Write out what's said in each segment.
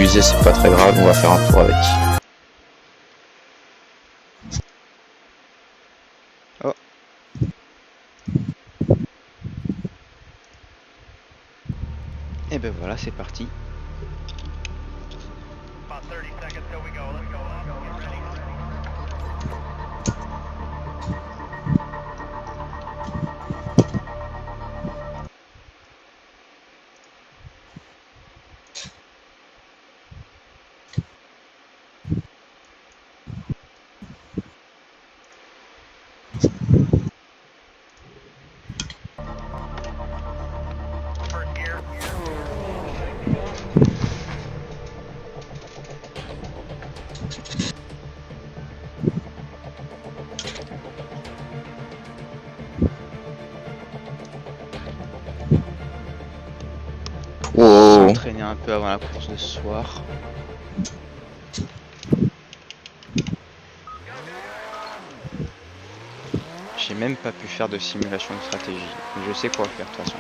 épuisé, c'est pas très grave, on va faire un tour avec. Oh. Et ben voilà, c'est parti. Oh. S'entraîner un peu avant la course de ce soir. J'ai même pas pu faire de simulation de stratégie, mais je sais quoi faire de toute façon.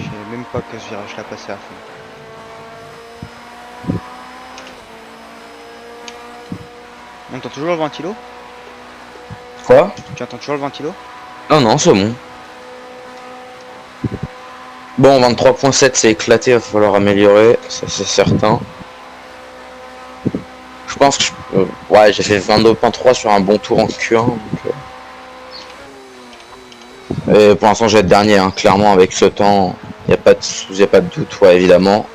Je savais même pas que ce virage là passait à fond. On entend toujours le ventilo? Quoi? Tu entends toujours le ventilo? Non, non, c'est bon. Bon, 23.7 c'est éclaté, il va falloir améliorer, ça c'est certain. Je pense que ouais, j'ai fait 22.3 sur un bon tour en Q1. Donc, et pour l'instant, je vais être dernier, hein. Clairement, avec ce temps, il n'y a pas de doute, ouais, évidemment.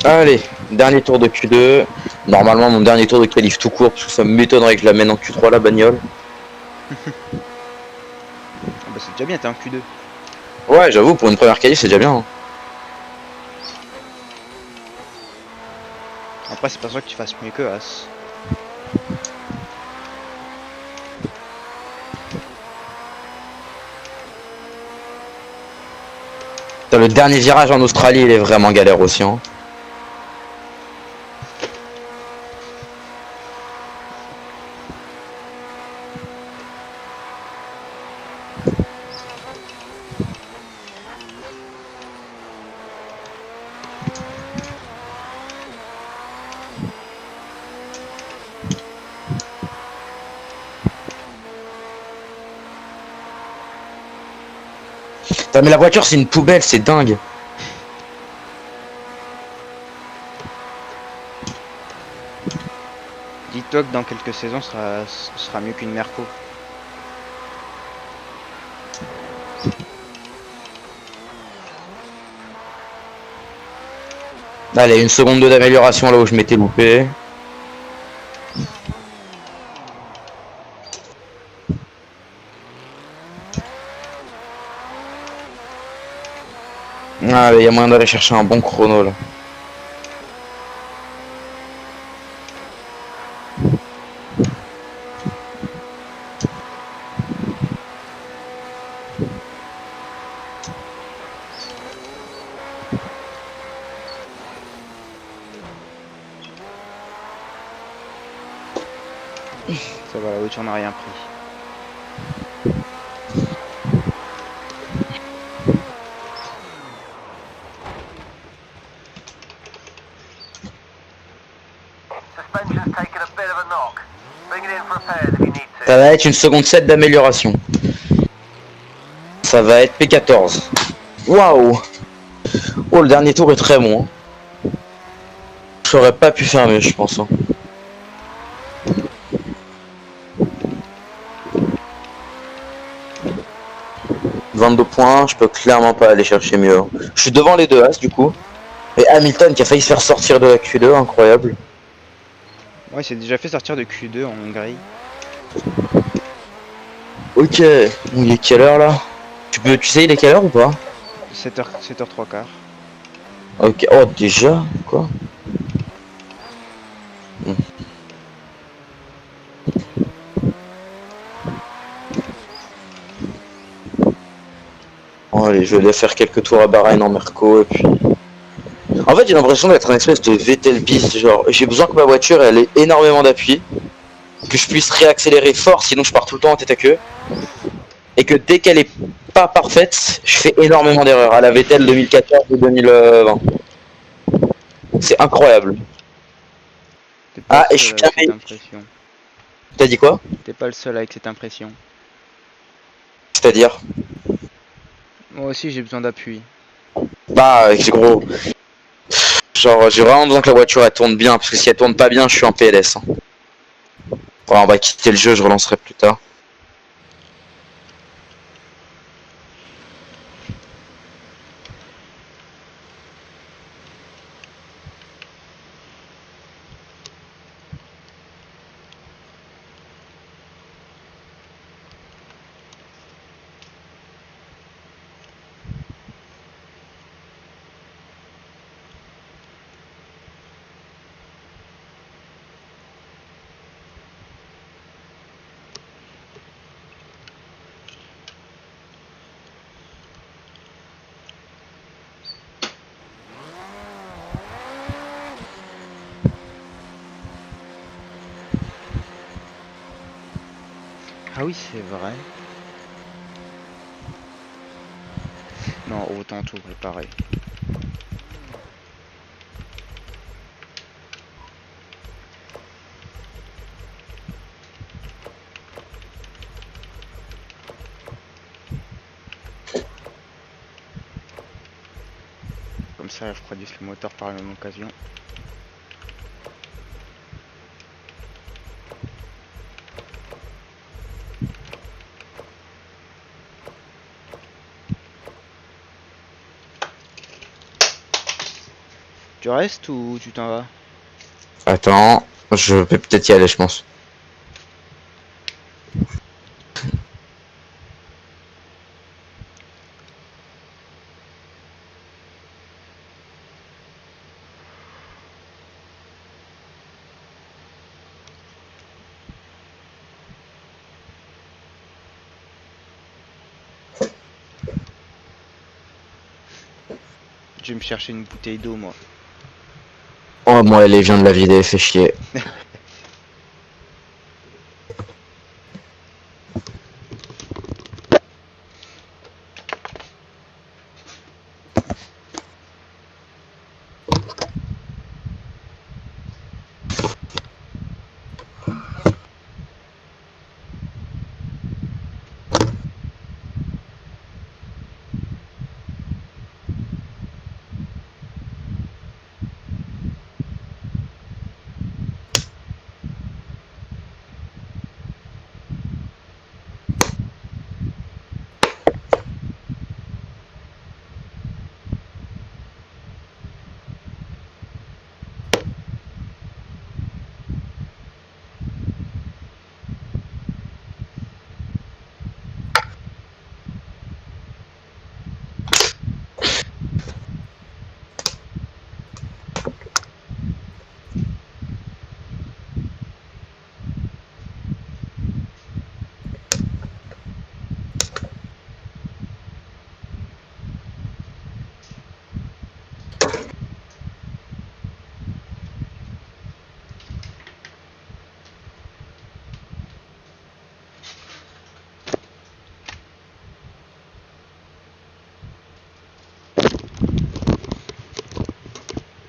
Allez, dernier tour de Q2. Normalement, mon dernier tour de qualif tout court, parce que ça m'étonnerait que je la mène en Q3 la bagnole. Ah bah c'est déjà bien, t'es en Q2. Ouais, j'avoue, pour une première qualif, c'est déjà bien. Hein. Après c'est pas sûr que tu fasses mieux que As. Le dernier virage en Australie, il est vraiment galère aussi. Hein. Putain, mais la voiture, c'est une poubelle, c'est dingue. Dis-toi que dans quelques saisons sera mieux qu'une Merco. Allez, une seconde d'amélioration là où je m'étais loupé. Allez, il y a moyen d'aller chercher un bon chrono là. Ça va, la voiture n'a rien pris. Ça va être une seconde 7 d'amélioration. Ça va être P14. Waouh! Oh, le dernier tour est très bon. J'aurais pas pu faire mieux, je pense. Hein. « 22 points, je peux clairement pas aller chercher mieux. Hein. Je suis devant les deux As du coup. Et Hamilton qui a failli se faire sortir de la Q2, incroyable. Ouais, il s'est déjà fait sortir de Q2 en Hongrie. Ok, il est quelle heure là? Tu sais il est quelle heure ou pas? 7h 3 quarts. Ok, oh déjà? Quoi? Hmm. Bon, allez, je vais aller faire quelques tours à Bahreïn en Merco et puis... En fait j'ai l'impression d'être un espèce de Vettel bis, genre j'ai besoin que ma voiture elle ait énormément d'appui, que je puisse réaccélérer fort sinon je pars tout le temps en tête à queue, et que dès qu'elle est pas parfaite, je fais énormément d'erreurs à la Vettel 2014 ou 2020. C'est incroyable. T'es pas le Ah, et je seul suis avec cette jamais... impression. T'as dit quoi? T'es pas le seul avec cette impression. C'est-à-dire? Moi aussi j'ai besoin d'appui. Bah, gros. Genre, j'ai vraiment besoin que la voiture elle tourne bien, parce que si elle tourne pas bien, je suis en PLS. Hein. Voilà, on va quitter le jeu, je relancerai plus tard. Ah oui c'est vrai. Non, autant tout pareil. Comme ça, je refroidis le moteur par la même occasion. Tu restes ou tu t'en vas? Attends, je vais peut-être y aller, je pense. Je vais me chercher une bouteille d'eau moi. Oh, moi, elle vient de la vider, fait chier.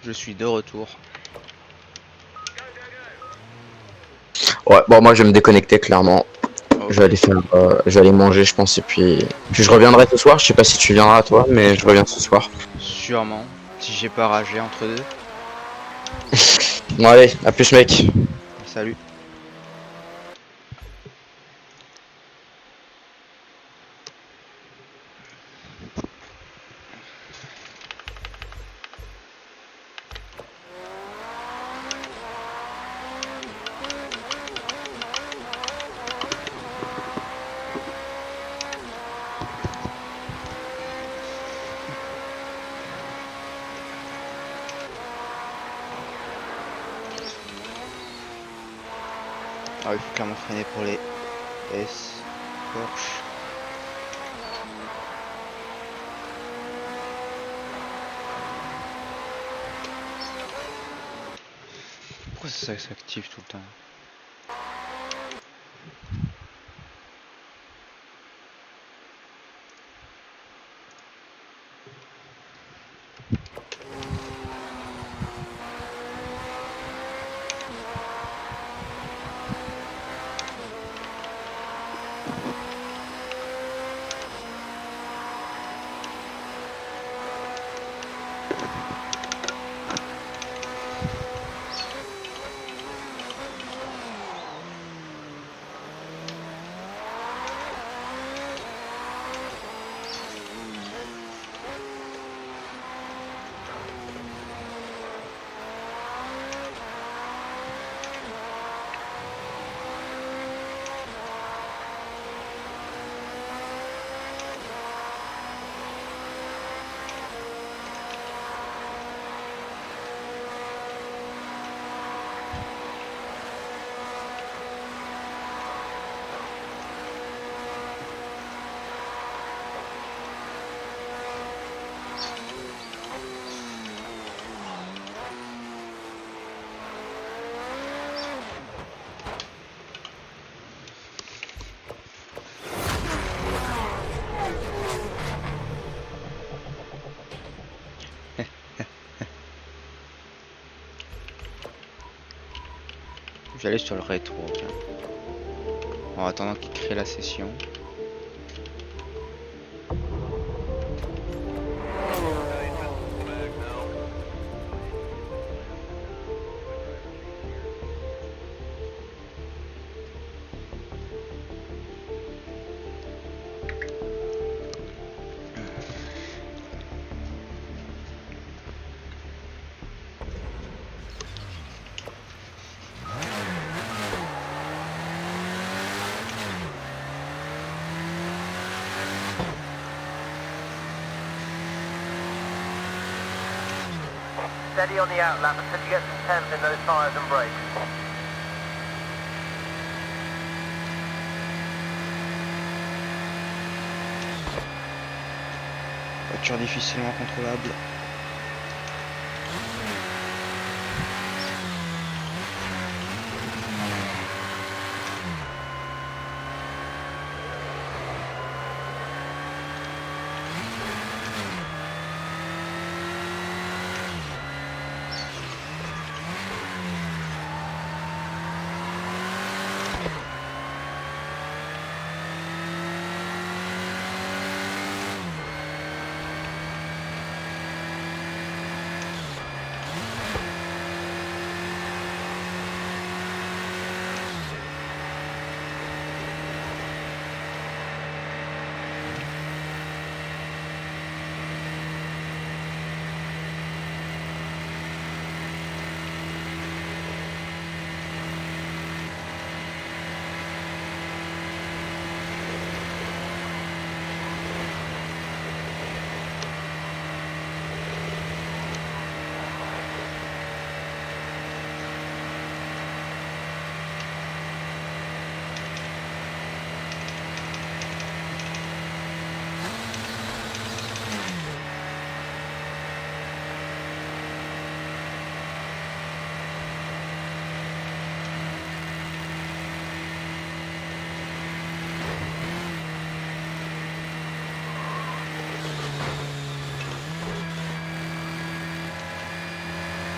Je suis de retour. Ouais, bon, moi, je vais me déconnecter, clairement. Je Ok, vais aller faire... je vais aller manger, je pense, et puis je reviendrai ce soir. Je sais pas si tu viendras, toi, mais je reviens ce soir. sûrement. Si j'ai pas ragé entre deux. Bon, allez, à plus, mec. Salut. Ah, il faut clairement freiner pour les S. Porsche. Pourquoi ça s'active tout le temps? J'allais sur le rétro, tiens. En attendant qu'il crée la session. Steady on the outlap until you get some temp in those tyres and brakes. Voiture difficilement contrôlable.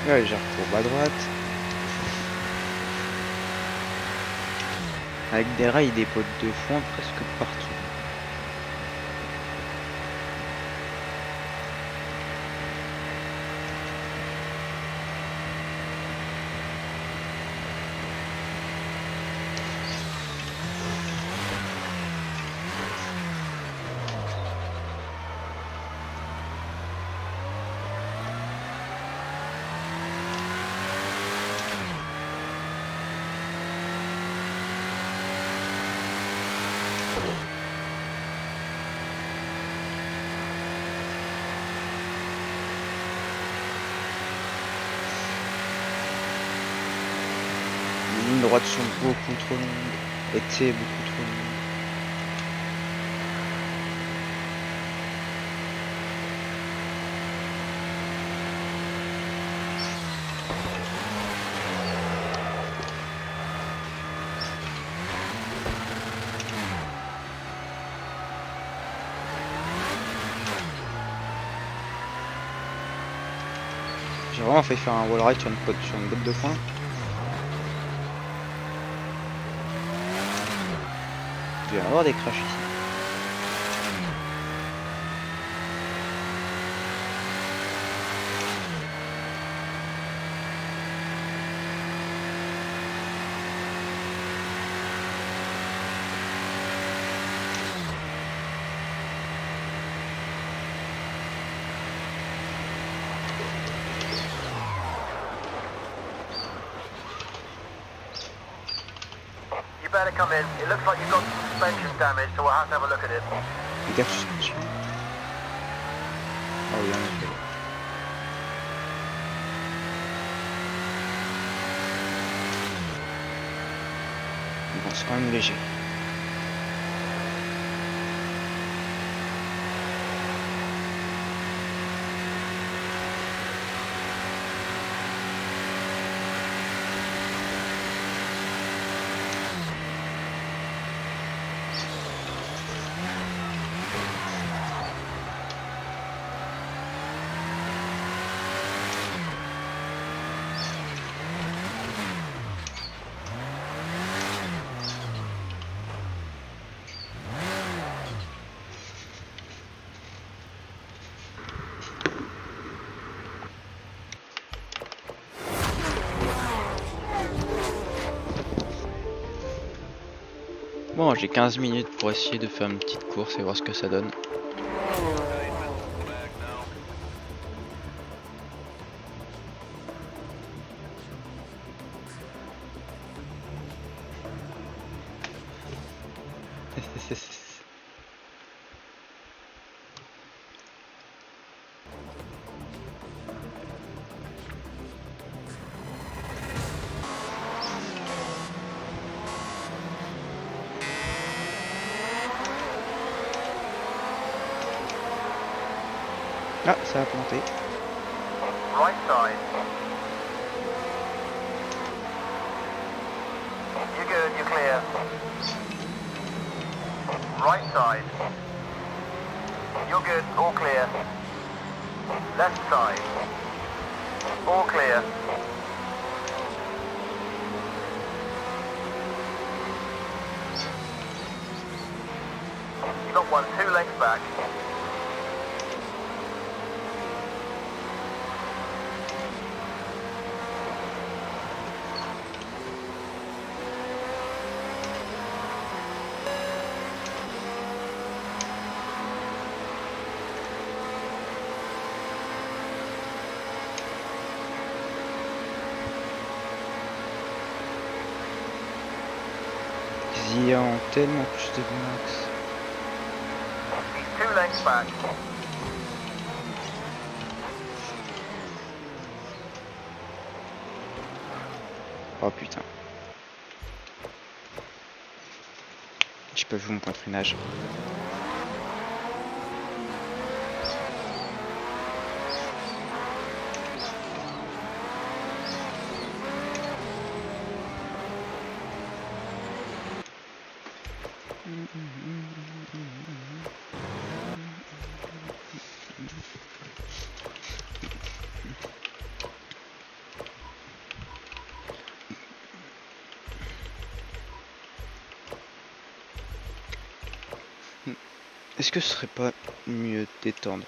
Ouais, je recourbe à droite. Avec des rails, des potes de foin presque partout. lignes droites sont beaucoup trop longues. Étaient beaucoup trop longues. J'ai vraiment failli faire un wall ride sur une botte de foin. Il doit y avoir des crashs ici. You better come in. It looks like you've got some suspension damage, so we'll have to have a look at it. Les gars, suspension. Ah oui, en effet. Bon, c'est quand même léger. Bon, j'ai 15 minutes pour essayer de faire une petite course et voir ce que ça donne. Ah, ça a planté. Right side. You're good, you're clear. Right side. You're good, all clear. Left side. All clear. You got one, 2 legs back. Ils y ont tellement plus de max. He's 2 legs back. Oh putain. J'ai pas vu mon point de freinage. Est-ce que ce serait pas mieux d'étendre?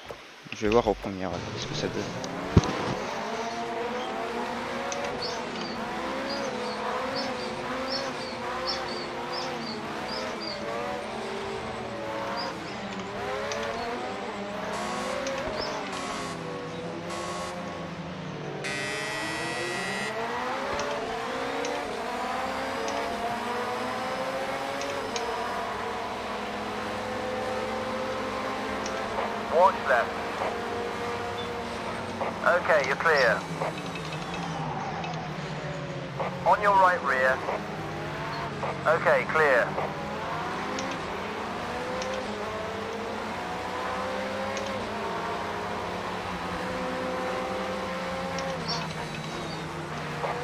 Je vais voir au premier ce que ça donne. Watch left. Okay, you're clear. On your right rear. Okay, clear.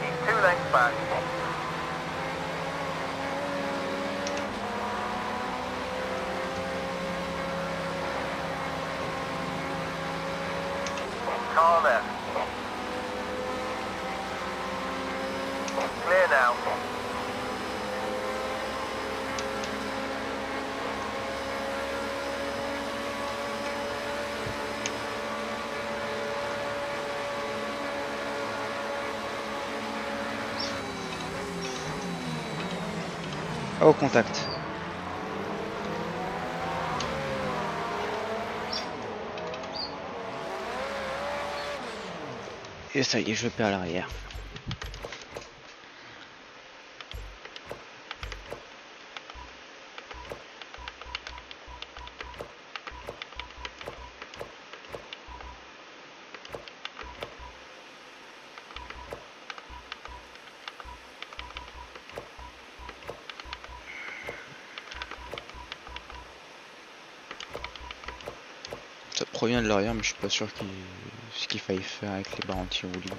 He's 2 lengths back. Car left. Clear now. Au contact. Et ça y est, je perds l'arrière. Ça provient de l'arrière, mais je suis pas sûr ce qu'il faille faire avec les barres anti-roulis.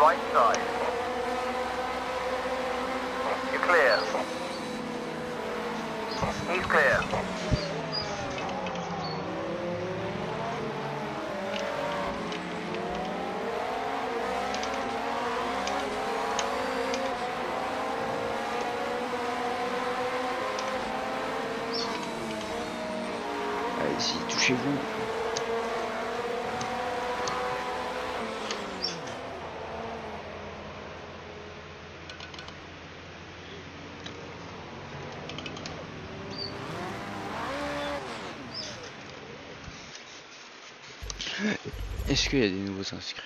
Right side. You're clear. He's clear. Allez-y, touchez-vous. Est-ce qu'il y a des nouveaux inscrits?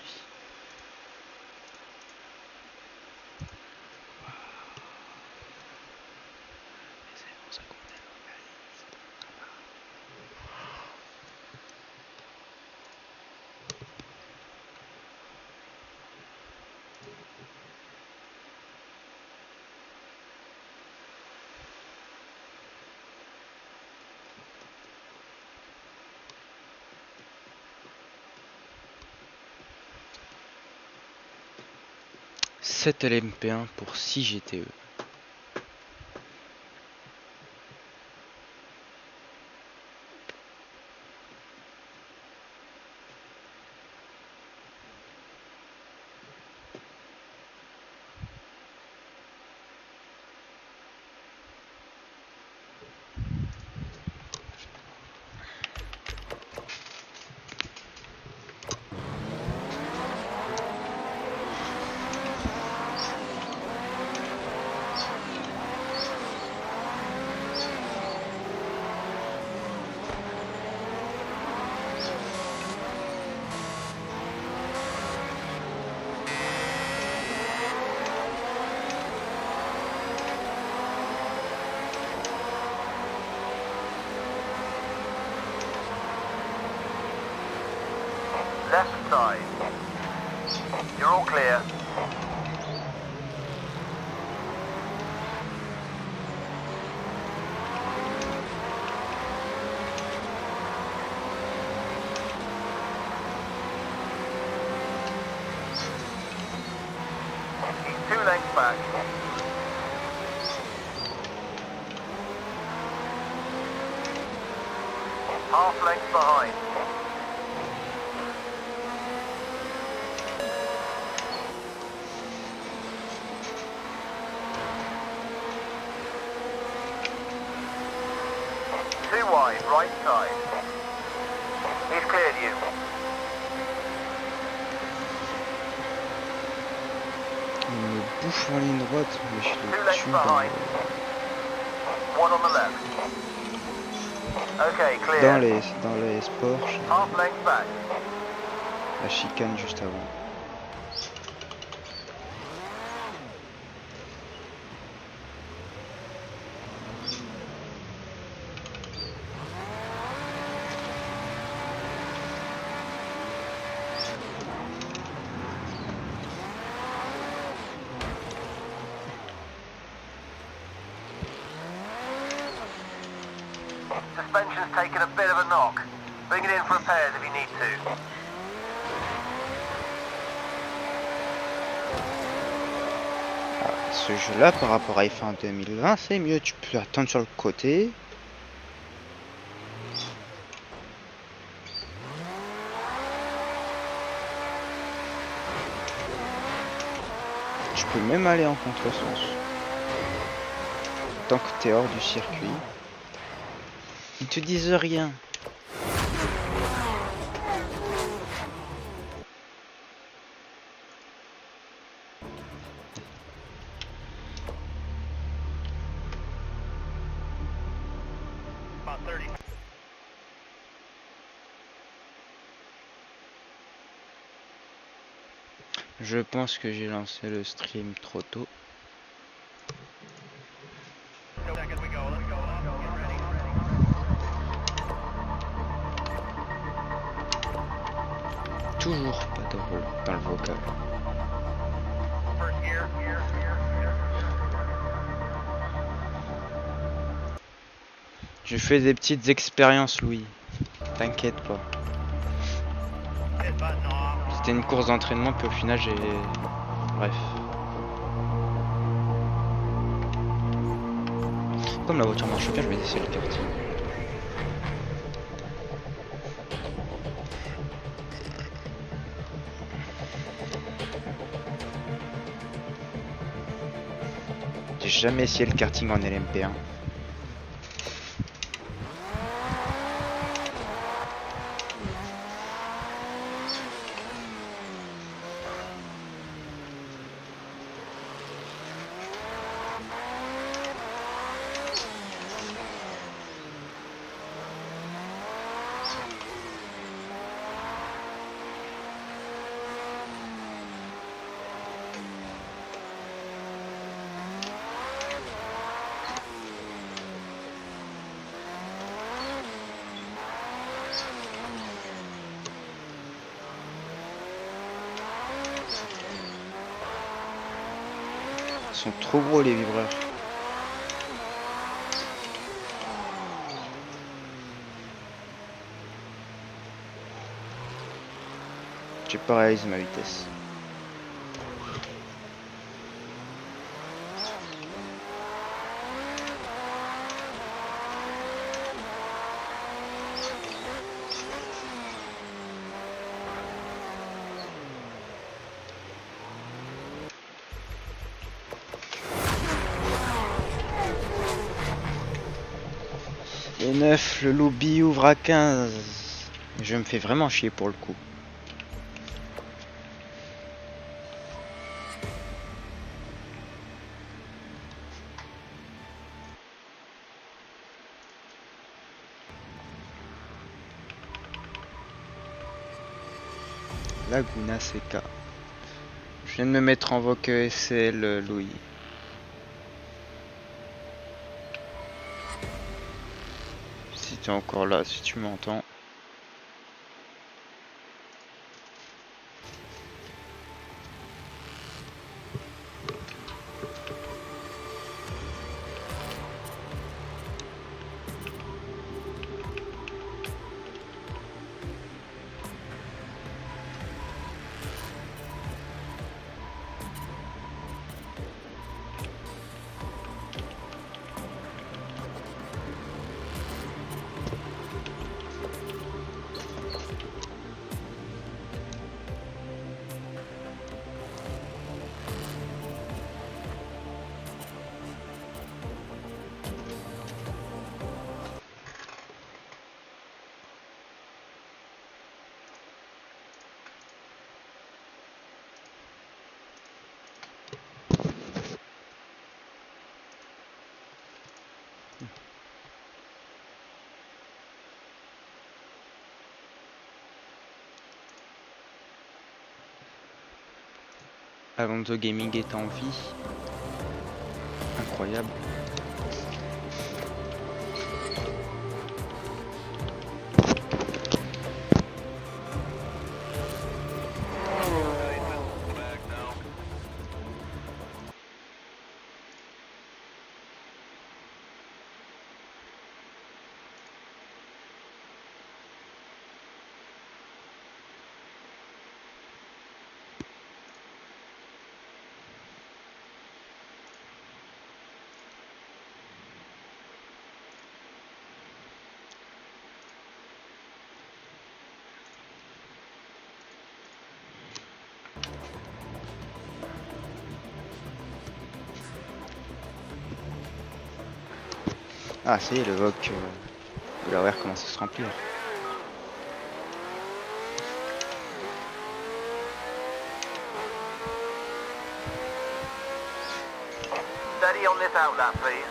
Sept LMP1 pour 6 GTE. Left side. You're all clear. He's 2 lengths back. Half length behind. Too wide, right side. He's cleared you. Il me bouffe en ligne droite, mais je 2 le lengths tue. behind. One on the left. Okay, Dans clear. les sports, Half length back. la chicane juste avant. Suspension's taken a bit of a knock. Bring it in for repairs if you need to. Ce jeu-là, par rapport à F1 2020, c'est mieux. Tu peux attendre sur le côté. Tu peux même aller en contresens. Tant que t'es hors du circuit. Ils te disent rien. Je pense que j'ai lancé le stream trop tôt. Toujours pas de rôle dans le vocal. Je fais des petites expériences, Louis. T'inquiète pas. C'était une course d'entraînement, puis au final j'ai... Bref. Comme la voiture marche bien, je vais essayer le karting. J'ai jamais essayé le karting en LMP1. Ils sont trop gros les vibreurs. J'ai pas réalisé ma vitesse. Et 9, le lobby ouvre à 15. Je me fais vraiment chier pour le coup. Laguna Seca. Je viens de me mettre en voque SL, Louis. Si tu es encore là, si tu m'entends. Alonso Gaming est en vie. Incroyable. Ah, ça y est, le VOC de l'AOR commence à se remplir. Steady on this outlet, please.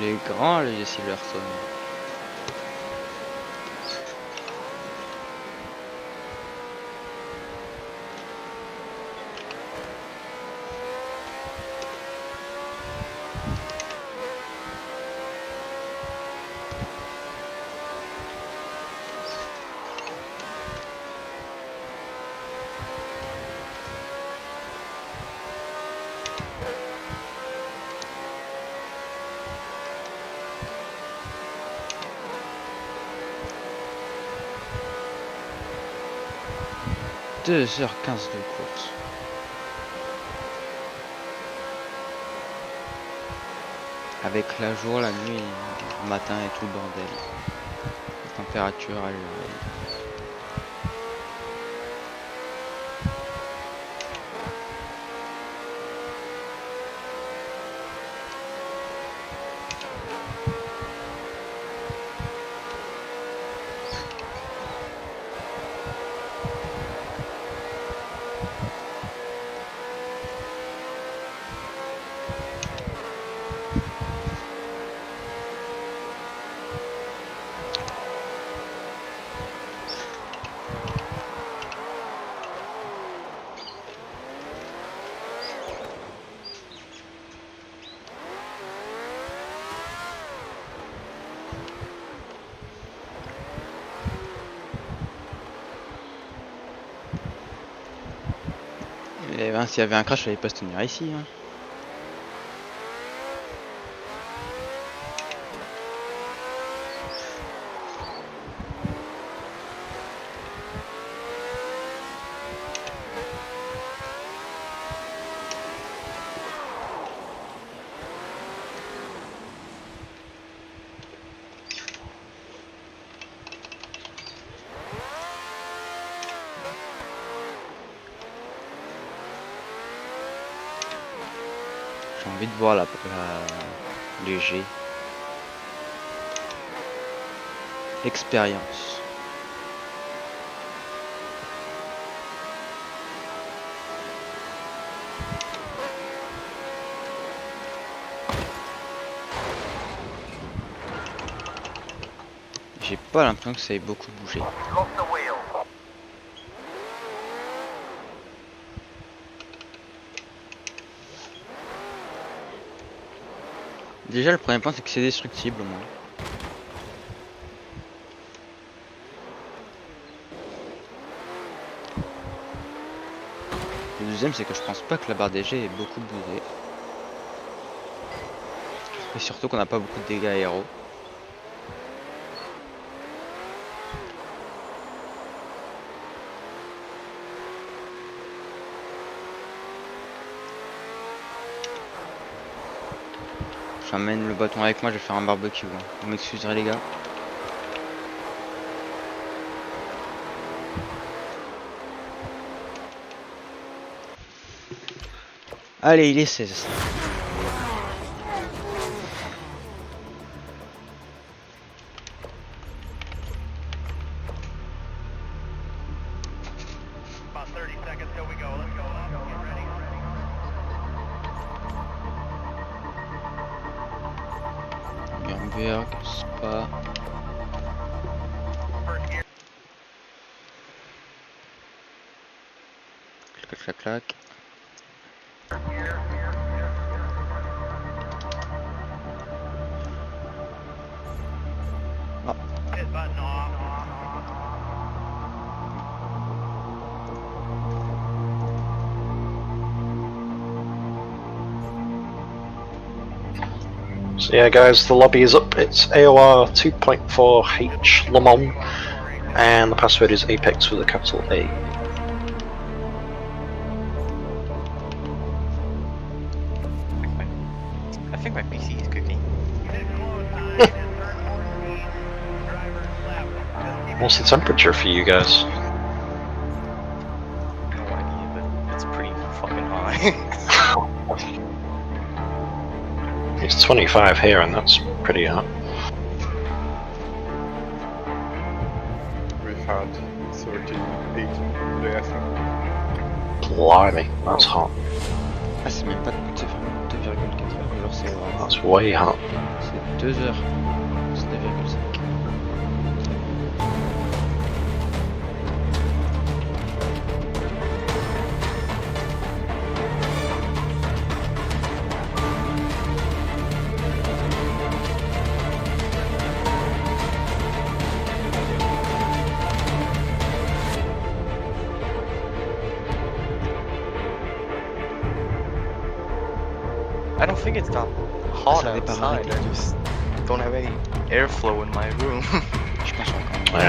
Les grands, les Silverstone. « 2h15 de course. Avec la jour, la nuit, le matin et tout le bordel. La température, elle... Et ben, s'il y avait un crash, il fallait pas se tenir ici. Hein. J'ai envie de voir la léger. Expérience. J'ai pas l'impression que ça ait beaucoup bougé. Lost the wheel. Déjà, le premier point, c'est que c'est destructible au moins. Le deuxième, c'est que je pense pas que la barre des jets ait beaucoup bougé. Et surtout qu'on n'a pas beaucoup de dégâts aéros. J'amène le bâton avec moi, je vais faire un barbecue. Hein. Vous m'excuserez les gars. Allez, il est 16. About 30 seconds till we go. Let's go up. Get ready. Nuremberg, Spa. First gear. Clac clac clac. Hit button off. So yeah guys, the lobby is up. It's AOR 2.4H Le Mans, and the password is Apex with a capital A. I think my PC is cooking. What's the temperature for you guys? No idea, but it's pretty fucking high. It's 25 here, and that's pretty hot. We've had 38 today, I think. Blimey, that's hot. Ah, c'est même pas 2,4 heures, genre c'est vraiment. That's way hot. C'est 2 heures. C'est 9,5. I don't think it's that hot Ça avait pas outside. arrêté. I just don't have any airflow in my room. Je pense encore.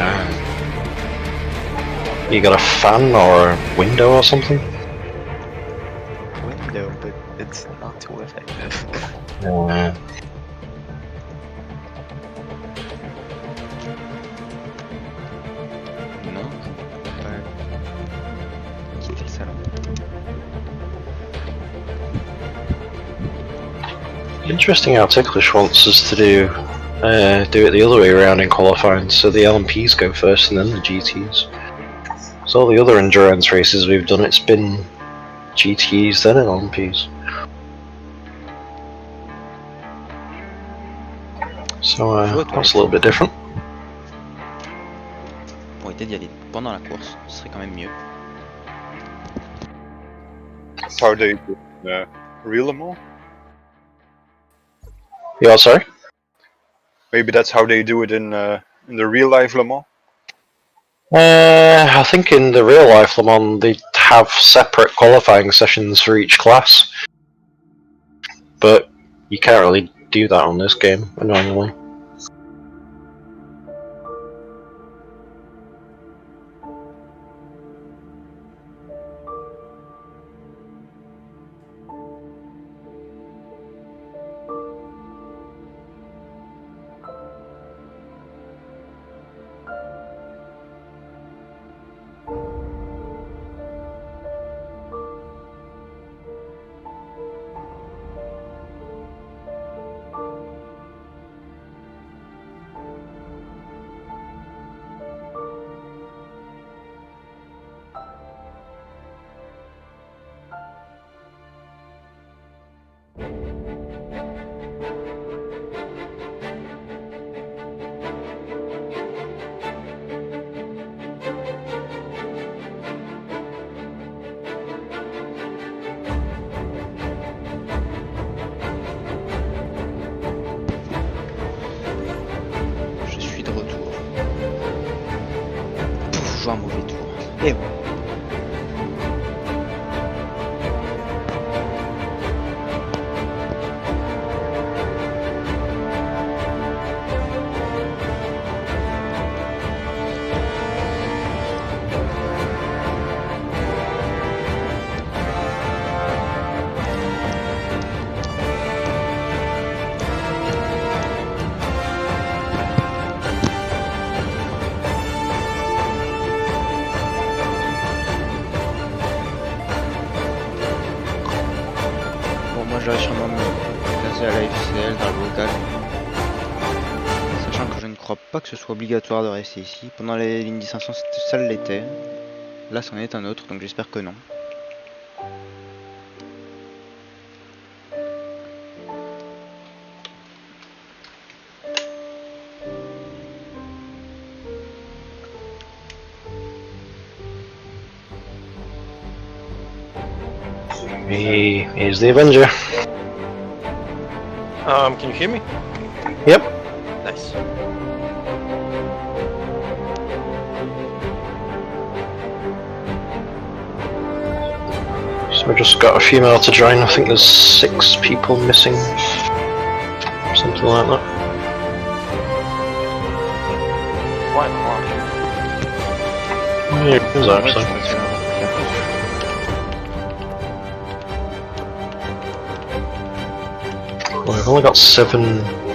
You got a fan or a window or something? Window, but it's not too effective. Yeah. Non. Ouais. Quitter le salon. Interesting how Ticklish wants us to do it the other way around in qualifying, so the LMPs go first and then the GTs. So all the other endurance races we've done, it's been GTs then LMPs. So that's a little bit different. Bon, idée d'y aller pendant la course, ce serait quand même mieux. That's how they do real Le Mans. Yeah, sorry? Maybe that's how they do it in the real life Le Mans. I think in the real life Le Mans they have separate qualifying sessions for each class, but you can't really do that on this game, annoyingly. Je suis de retour. Pouf, je joue un mauvais tour. Et voilà. j'aurais sûrement me placer à la FCL dans le local. Sachant que je ne crois pas que ce soit obligatoire de rester ici. Pendant les lignes 500 ça l'était. Là c'en est un autre, donc j'espère que non. Here's the Avenger. Can you hear me? Yep. Nice. So we just got a few more to join. I think there's 6 people missing. Something like that. Quite large. Yeah, it is Ouais, actually. je pense que Well, we've only got 7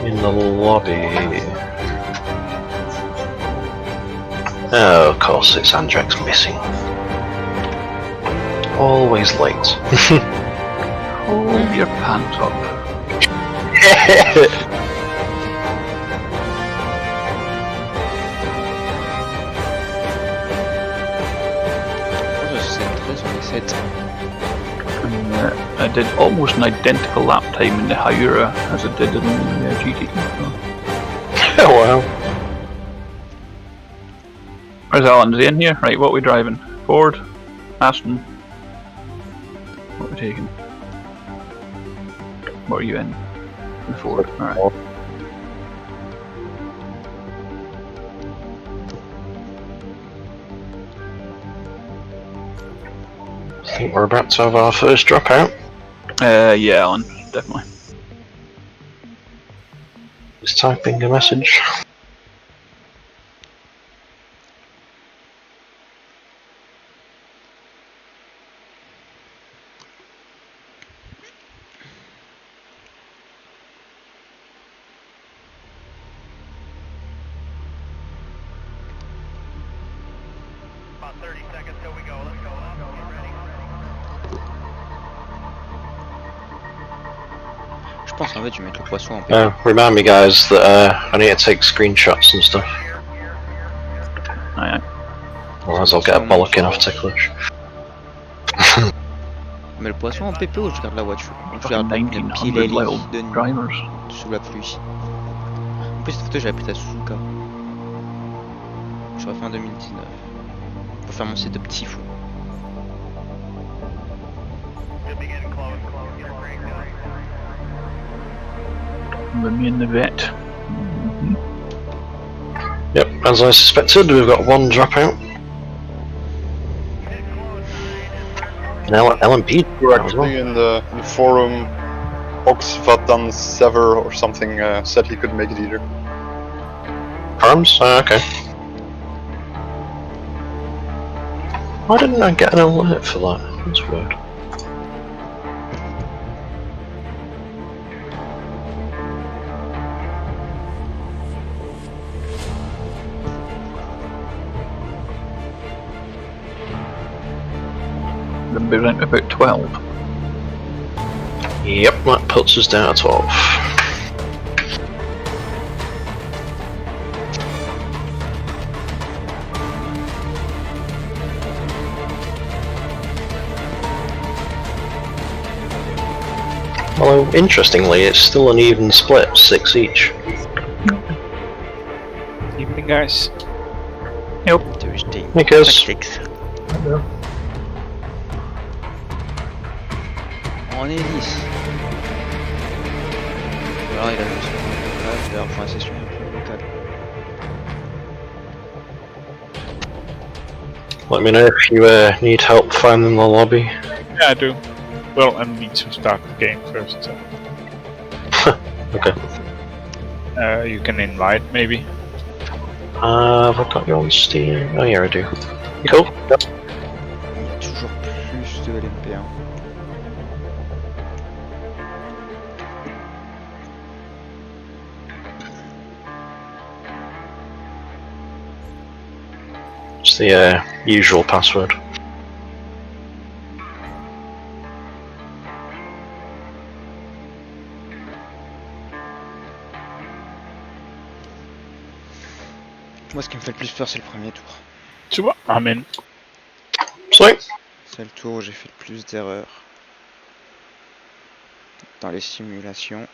in the lobby. Oh, of course, it's Andrex missing. Always late. Hold your pants up. c'est 13 sur les 7. And, I did almost an identical lap time in the AOR as I did in the GT. Oh wow. Where's Alan? Is he in here? Right, what are we driving? Ford? Aston? What are we taking? What are you in? The Ford. Alright. I think we're about to have our first dropout. Yeah, Alan, definitely. Just typing a message. About 30 seconds till we go. Let's go. Get ready. Je pense en fait je vais mettre le poisson en paix. Remind me guys that I need to take screenshots and stuff. Aye, aye. Otherwise I'll get a bollocking off ticklish. Mais le poisson en PP ou je garde la voiture? Je Fucking garde la 1900 pile little de nuit drivers. sous la pluie. En plus cette photo j'avais pris à Suzuka. J'aurais fait en 2019. Pour faire mon setup petit fou. Should be getting close. Get a break down. With me in the vet. Yep, as I suspected, we've got 1 dropout. Now LMP We're as well. actually in the forum. Oxvatan Sever or something said he couldn't make it either. Arms? Okay. Why didn't I get an alert for that? That's weird. Then be around about 12. Yep, that puts us down at 12. Although, interestingly, it's still an even split, 6 each. Evening, guys. Thursday. Because Tactics. On est 10. Alors il a juste local, enfin c'est sûr un peu local. let me know if you need help finding the lobby. Yeah, I do. Well, I need to start the game first. So. Okay. You can invite, maybe. Have I got you on Steam? Oh yeah, I do. Cool. Yep. Toujours plus de LMP1. It's the usual password. Moi, ce qui me fait le plus peur, c'est le premier tour. Tu vois, I'm in. Sweet. C'est le tour où j'ai fait le plus d'erreurs dans les simulations.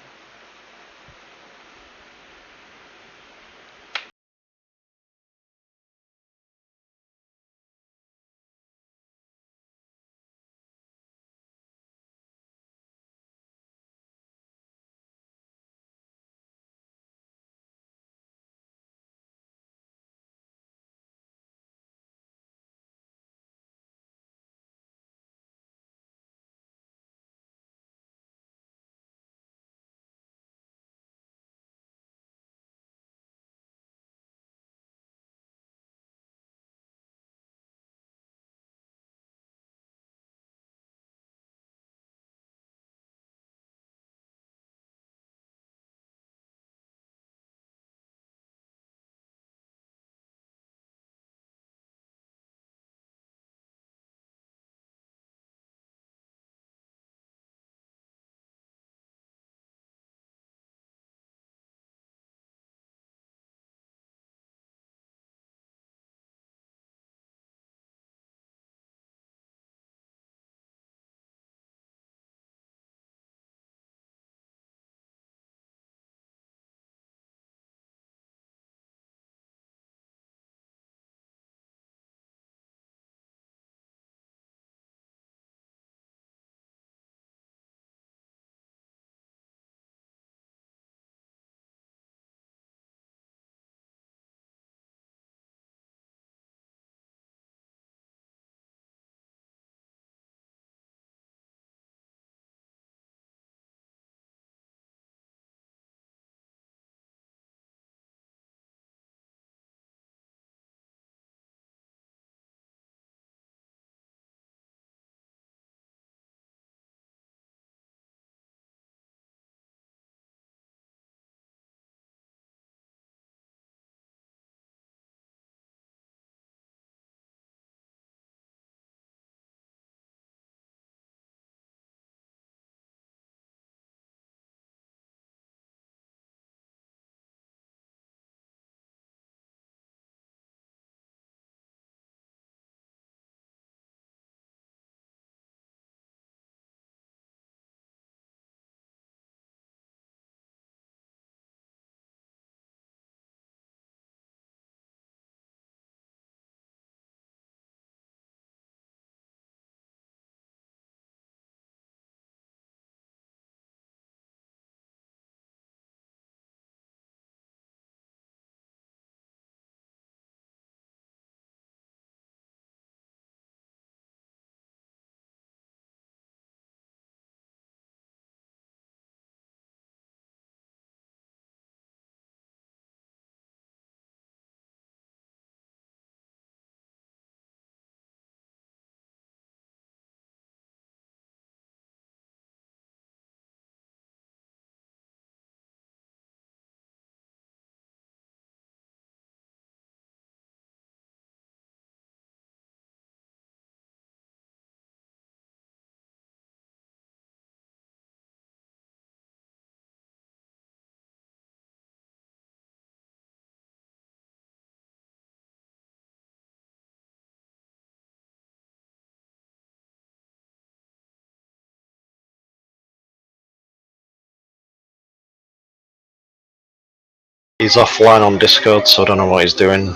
He's offline on Discord, so I don't know what he's doing.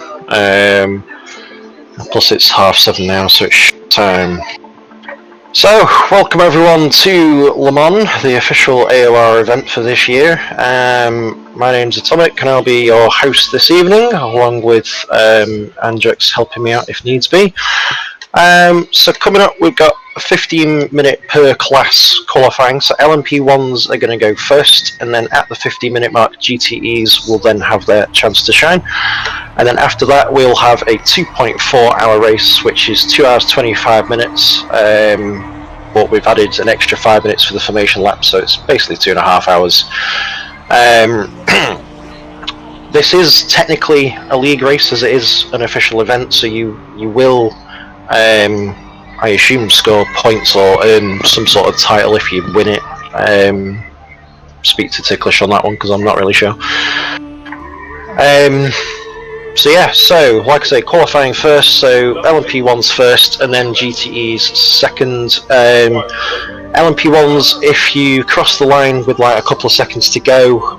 Plus it's 7:30 now, so it's time. So, welcome everyone to Le Mans, the official AOR event for this year. My name's Atomic and I'll be your host this evening, along with Andrex helping me out if needs be. So coming up, we've got a 15-minute per class qualifying. So LMP1s are going to go first, and then at the 15-minute mark, GTEs will then have their chance to shine. And then after that, we'll have a 2.4-hour race, which is 2 hours 25 minutes. But we've added an extra 5 minutes for the formation lap, so it's basically 2.5 hours. This is technically a league race, as it is an official event, so you will, I assume, score points or earn some sort of title if you win it. Speak to Ticklish on that one because I'm not really sure. So yeah, so like I say, qualifying first, so LMP1's first, and then GTE's second. LMP1's, if you cross the line with like a couple of seconds to go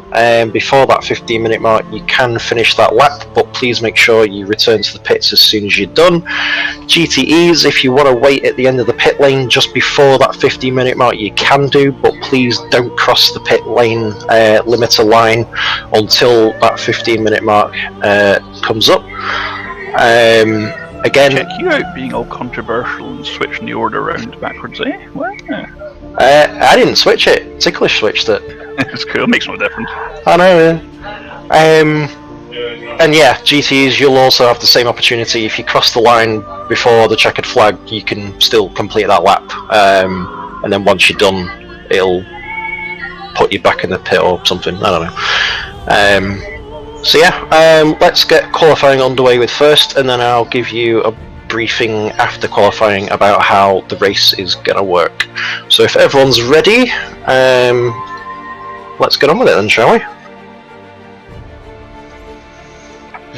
before that 15-minute mark, you can finish that lap, but please make sure you return to the pits as soon as you're done. GTE's, if you want to wait at the end of the pit lane just before that 15-minute mark, you can do, but please don't cross the pit lane limiter line until that 15-minute mark comes up. Again, Check you out being all controversial and switching the order around backwards, eh? Well, I didn't switch it. Ticklish switched it. it's cool, makes no difference. I know. And yeah, GTs, you'll also have the same opportunity. If you cross the line before the checkered flag, you can still complete that lap. And then once you're done, it'll put you back in the pit or something. I don't know. So yeah, let's get qualifying underway with first, and then I'll give you a briefing after qualifying about how the race is gonna work. So if everyone's ready, let's get on with it then, shall we?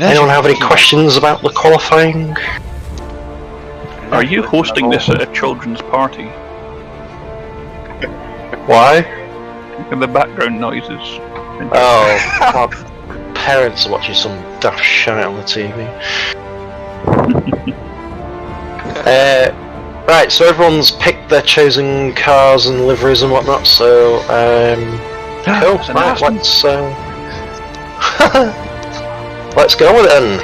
Anyone have any questions about the qualifying? Are you hosting this at a children's party? Why? And the background noises. Oh, my parents are watching some daft shite on the TV. Right, so everyone's picked their chosen cars and liveries and whatnot, so cool, right, let's go with it then.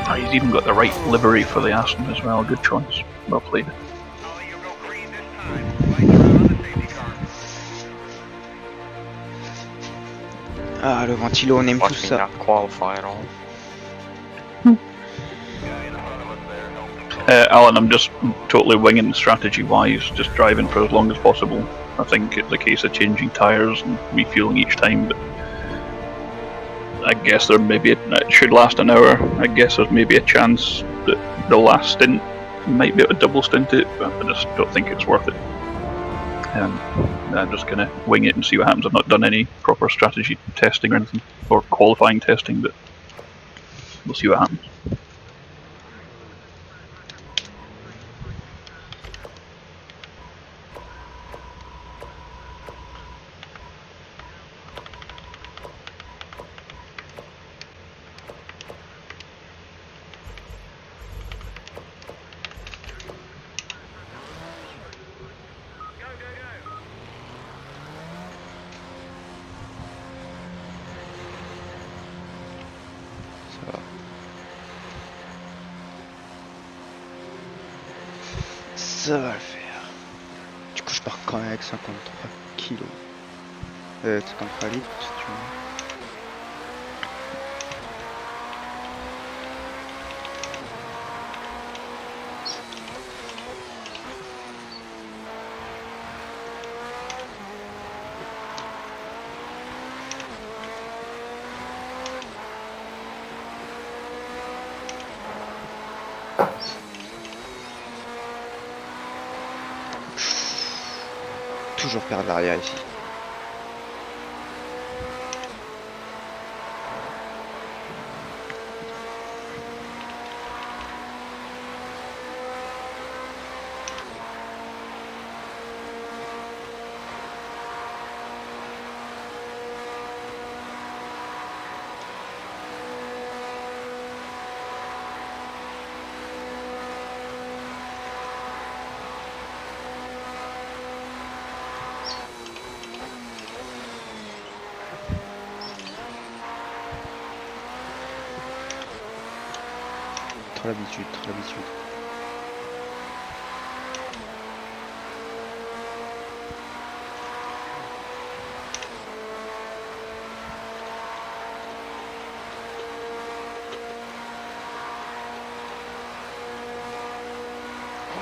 Oh, he's even got the right livery for the Aston as well, good choice, well played. Ah, le ventilo, on aime tout Watch me ça. not qualify at all. Alan, I'm just totally winging strategy-wise, just driving for as long as possible. I think it's a case of changing tyres and refueling each time, but I guess there maybe it should last an hour. I guess there's maybe a chance that the last stint might be able to double stint it, but I just don't think it's worth it. I'm just gonna wing it and see what happens. I've not done any proper strategy testing or anything, or qualifying testing, but we'll see what happens. Ça va le faire. Du coup, je pars quand même avec 53 kilos. 53 litres, si tu veux. Toujours perdre l'arrière ici. Trop l'habitude, trop l'habitude.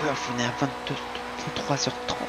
Ouais, on est à 23h30.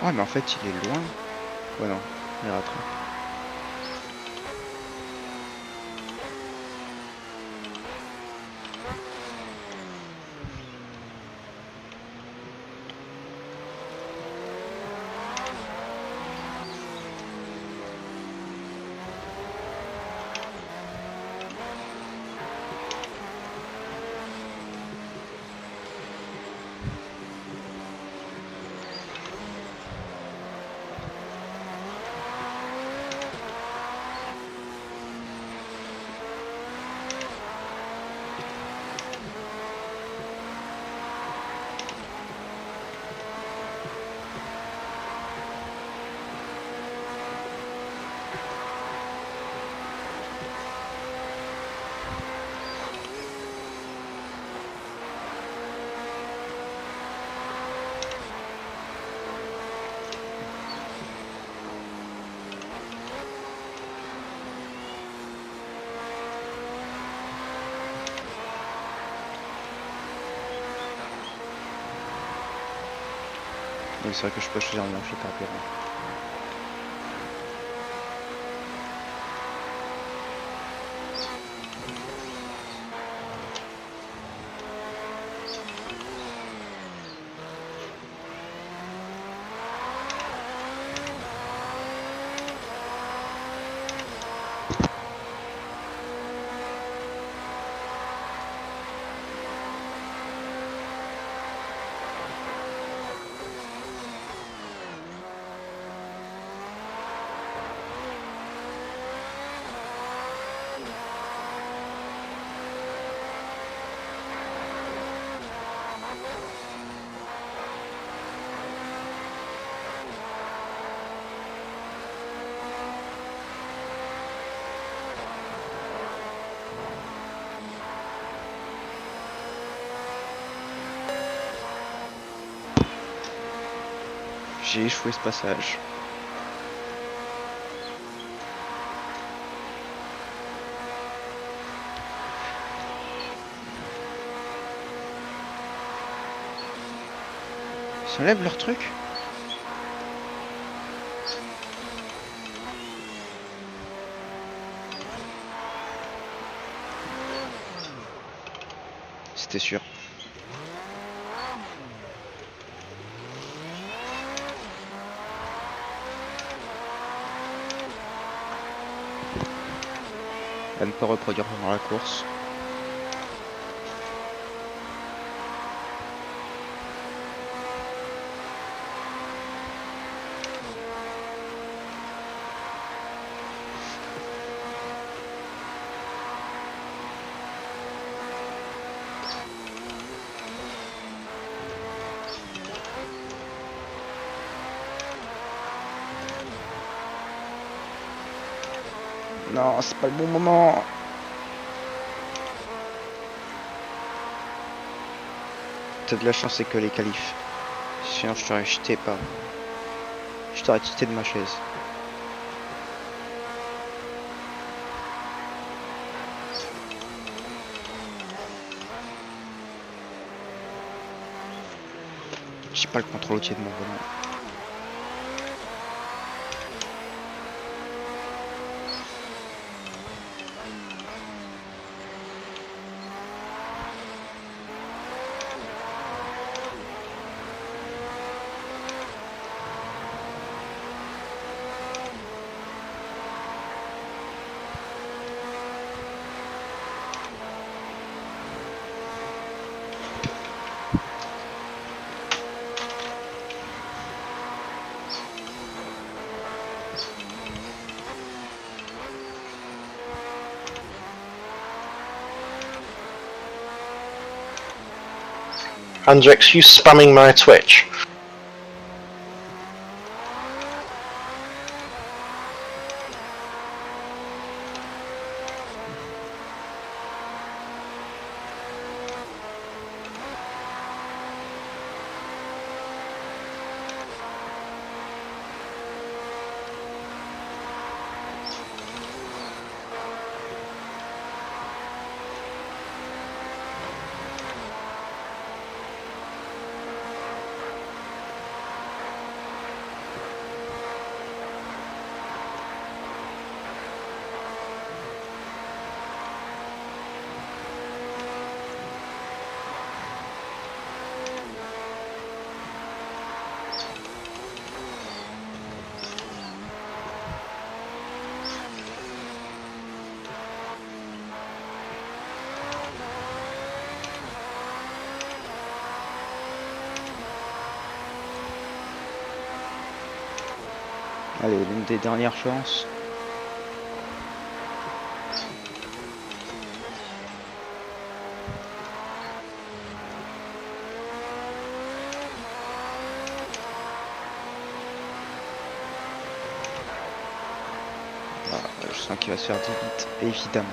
Ouais, mais en fait, il est loin. Ouais, non, il rattrape. Oui, c'est vrai que je peux choisir un marché par rapport. J'ai échoué ce passage. Ça lève leur truc? C'était sûr. À ne pas reproduire pendant la course. Non, c'est pas le bon moment. T'as de la chance, c'est que les qualifs. Sinon, je t'aurais jeté pas. Je t'aurais jeté de ma chaise. J'ai pas le contrôle au-dessus de mon volant. Andrex, you spamming my Twitch. Allez, l'une des dernières chances. Ah, je sens qu'il va se faire vite, évidemment.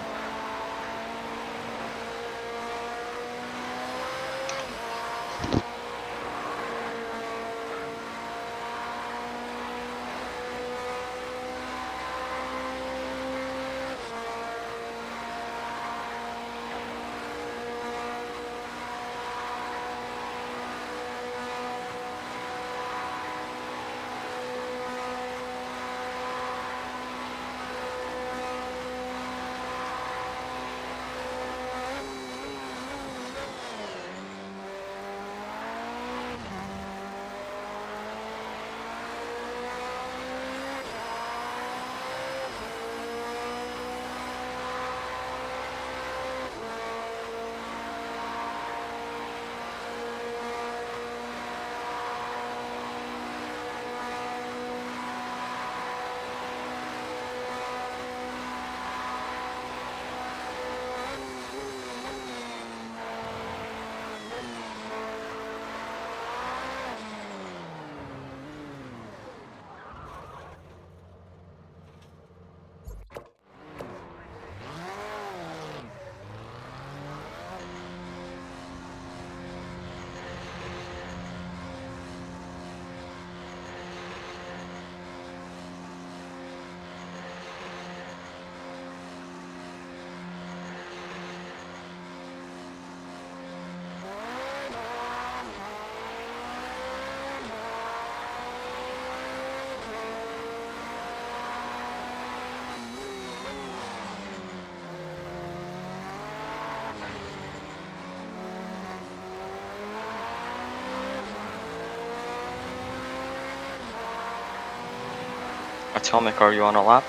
Atomic, are you on a lap?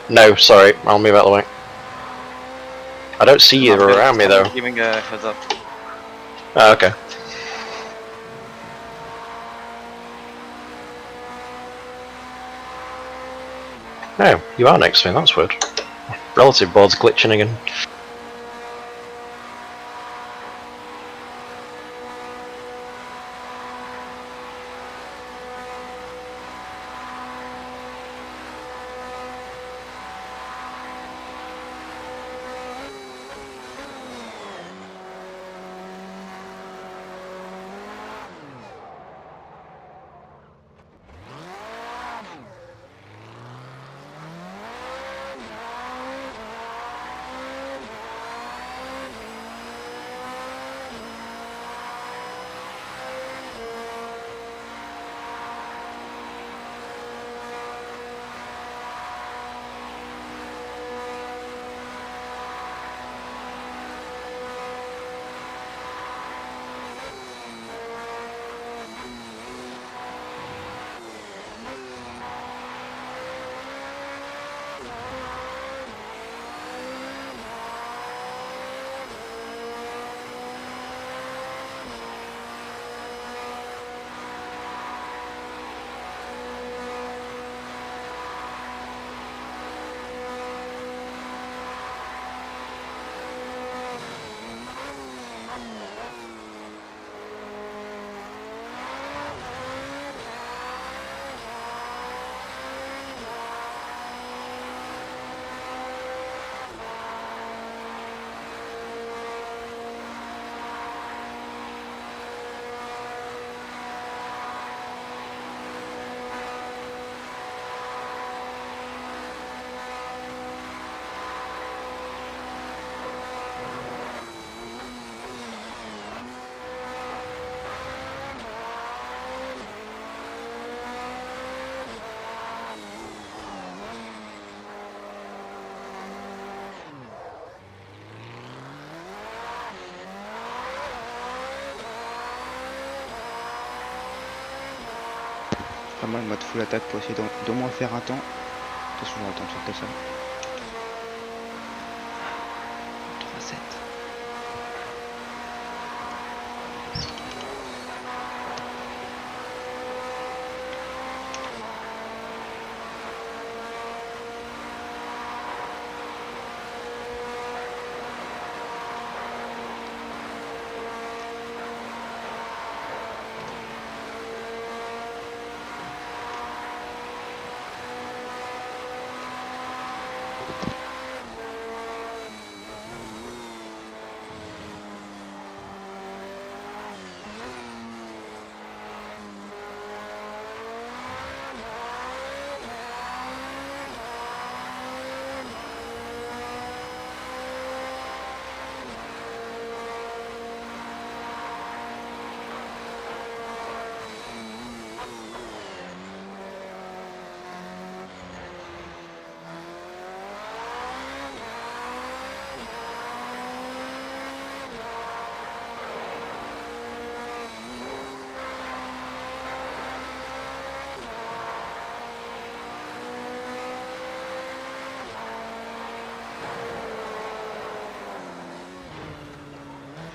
No, sorry, I'll move out of the way. I don't see you around me though. Giving a heads up. Oh, okay. Oh, you are next to me, that's weird. Relative board's glitching again. Pas mal mode full attaque pour essayer d'au moins faire un temps. De toute façon, on va attendre sur que ça. 3-7.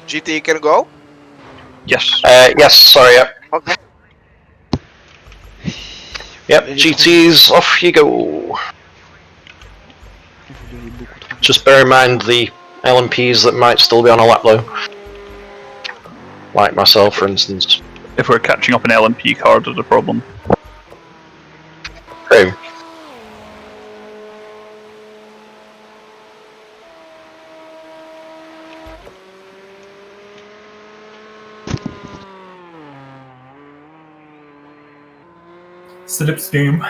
GT, you can go? Yes. Yes, sorry, yep. Okay. Yep, GTs, off you go. Vous devez beaucoup trop. Just bear in mind the LMPs that might still be on a lap though. Like myself, for instance. If we're catching up an LMP card, there's a problem. True. Slipstream.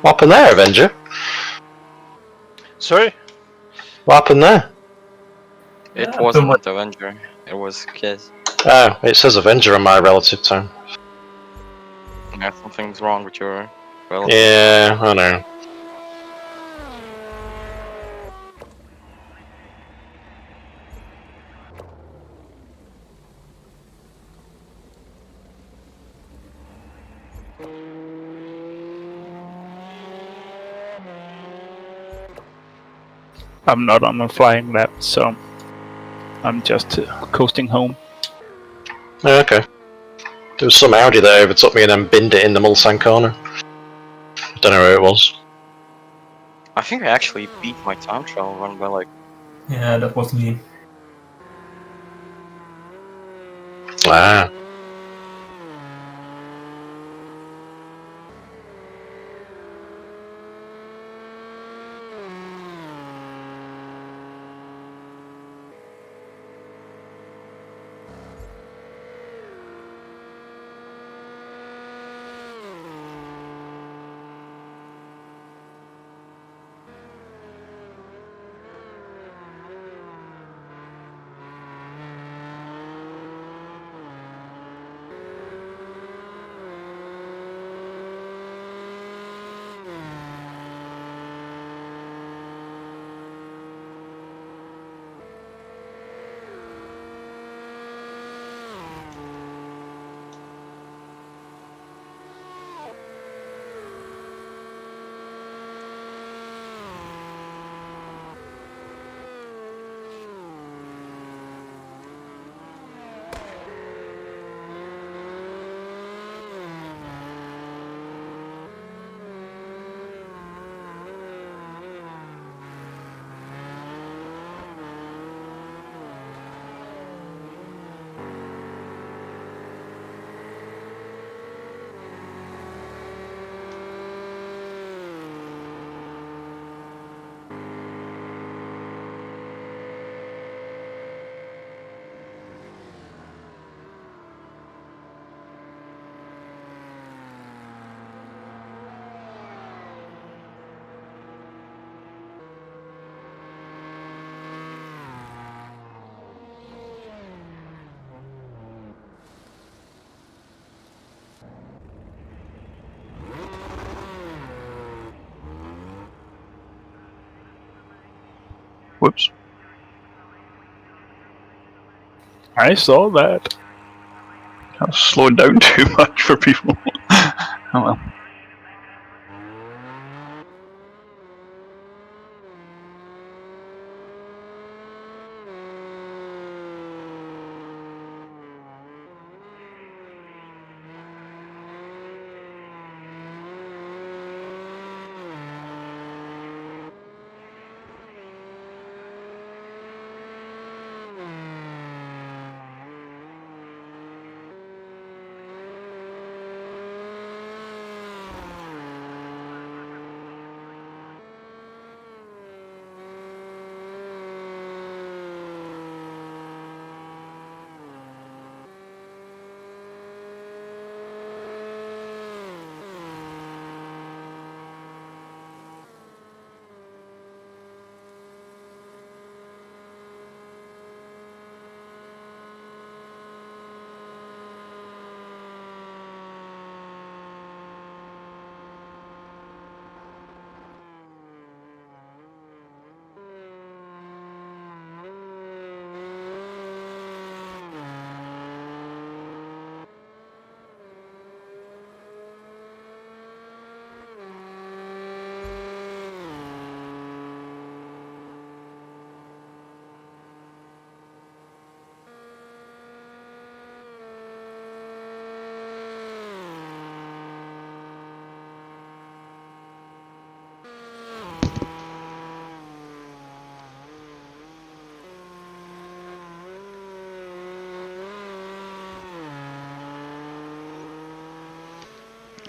What happened there, Avenger? Sorry? What happened there? It Yeah, wasn't someone- Avenger, it was Kiz. Oh, it says Avenger on my relative time. Yeah, something's wrong with your relative. Yeah, I know. I'm not on a flying lap, so I'm just coasting home. Oh, okay. There was some Audi that overtook me and then binned it in the Mulsanne corner. Don't know who it was. I think I actually beat my time trial run by like... Yeah, that was me. Ah. Whoops. I saw that. I was slowing down too much for people. Oh well.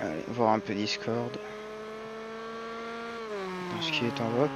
Allez, voir un peu Discord. Dans ce qui est en voc.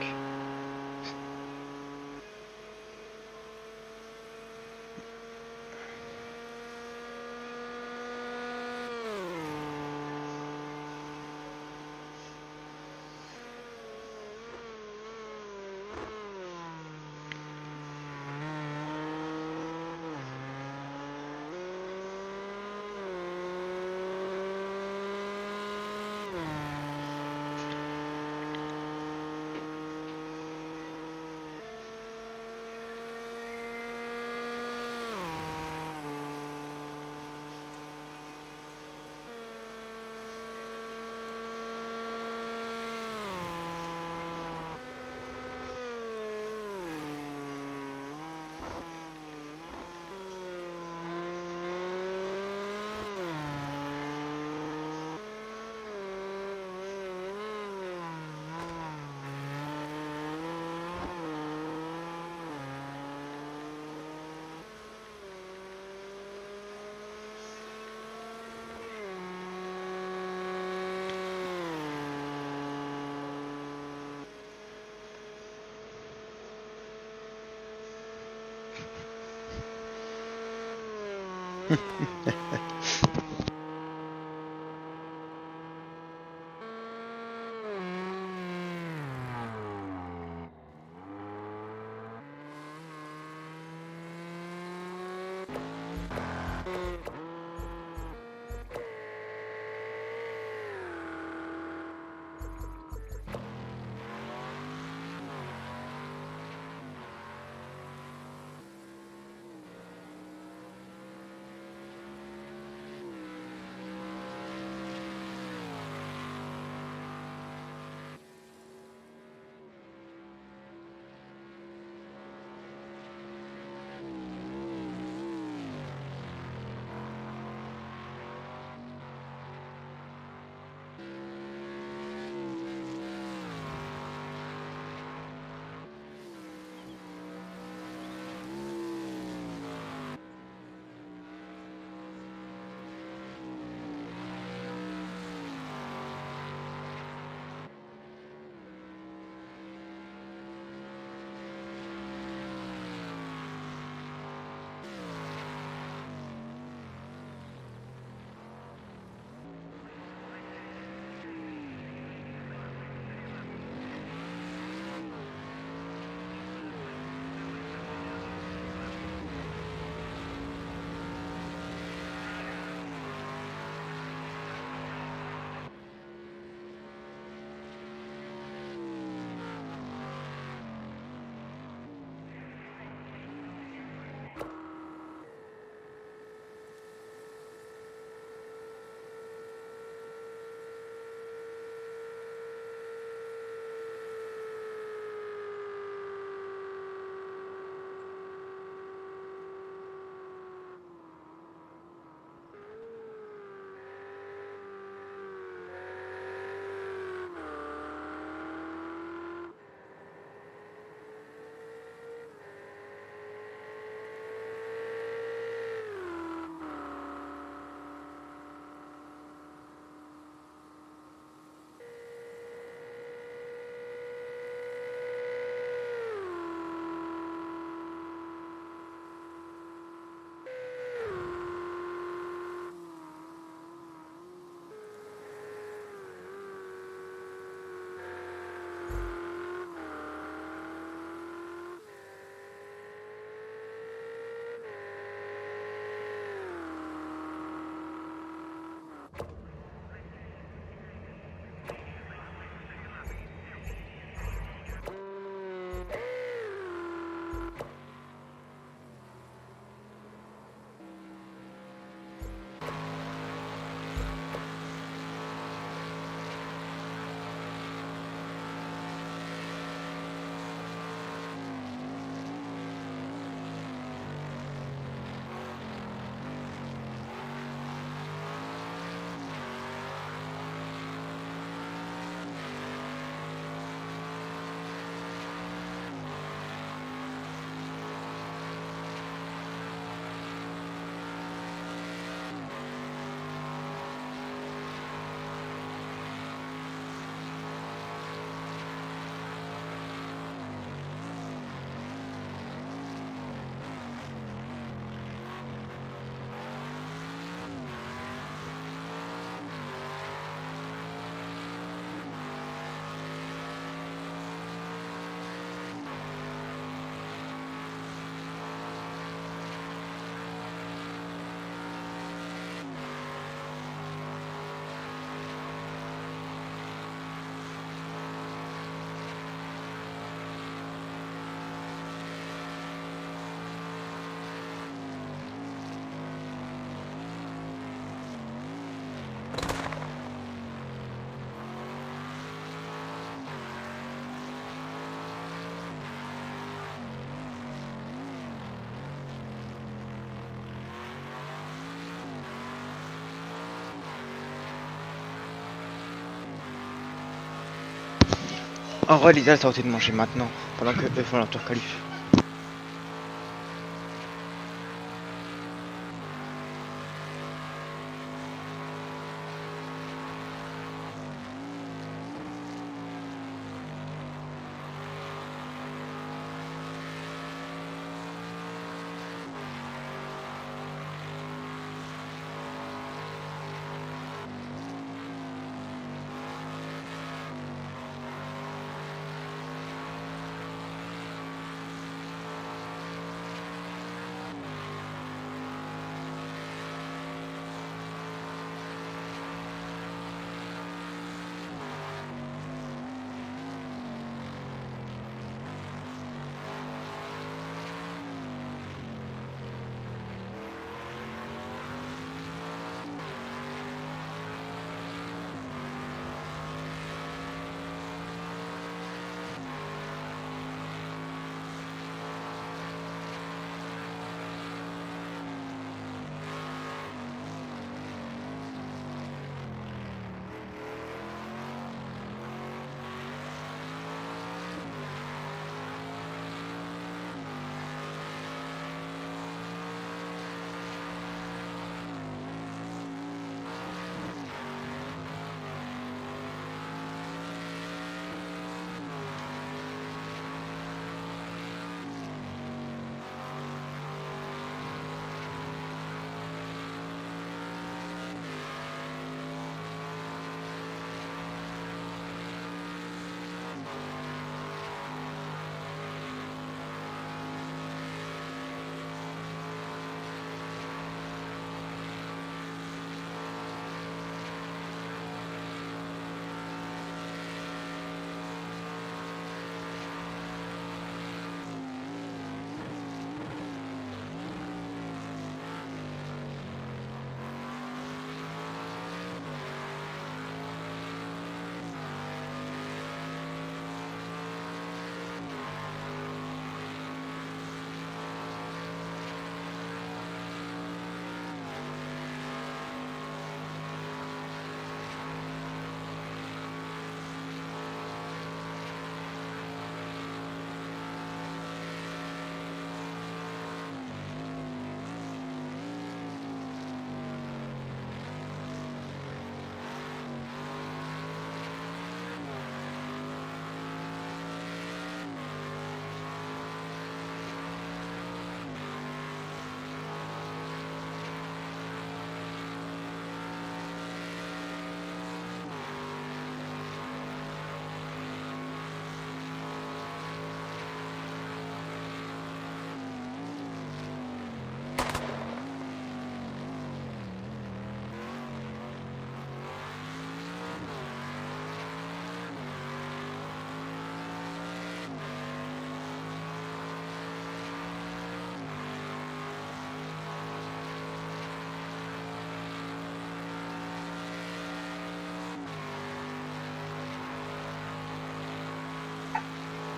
En vrai, l'idéal, ça aurait été de manger maintenant, pendant que eux font leur tour qualif.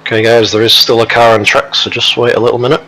Okay guys, there is still a car on track, so just wait a little minute.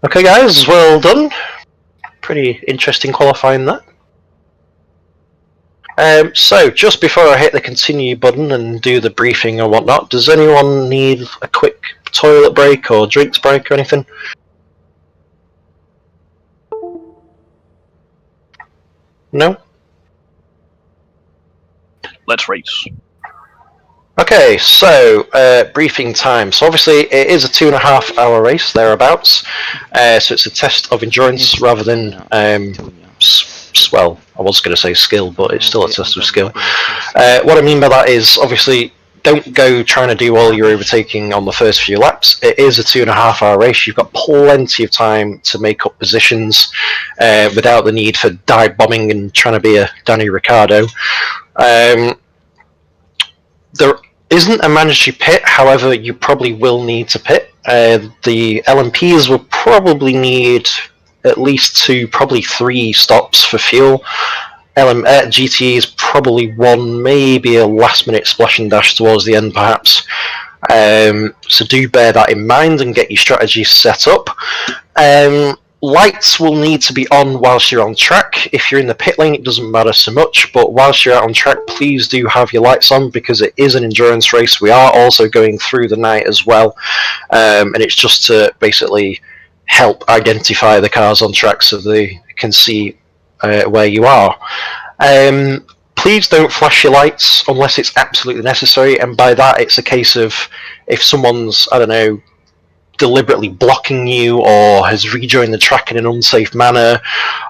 Okay, guys, well done. Pretty interesting qualifying that. So, just before I hit the continue button and do the briefing and whatnot, does anyone need a quick toilet break or drinks break or anything? No? Let's race. Okay, so briefing time. So obviously it is a 2.5 hour race, thereabouts. So it's a test of endurance rather than, well, I was going to say skill, but it's still a test of skill. What I mean by that is, obviously, don't go trying to do all your overtaking on the first few laps. It is a 2.5 hour race. You've got plenty of time to make up positions without the need for dive bombing and trying to be a Danny Ricciardo. There isn't a mandatory pit, however, you probably will need to pit. The LMPs will probably need at least 2, probably 3 stops for fuel. GT is probably 1, maybe a last minute splash and dash towards the end perhaps. So do bear that in mind and get your strategy set up. Lights will need to be on whilst you're on track. If you're in the pit lane, it doesn't matter so much, but whilst you're out on track, please do have your lights on because it is an endurance race. We are also going through the night as well, and it's just to basically help identify the cars on track so they can see where you are. Please don't flash your lights unless it's absolutely necessary, and by that it's a case of if someone's, I don't know, deliberately blocking you or has rejoined the track in an unsafe manner,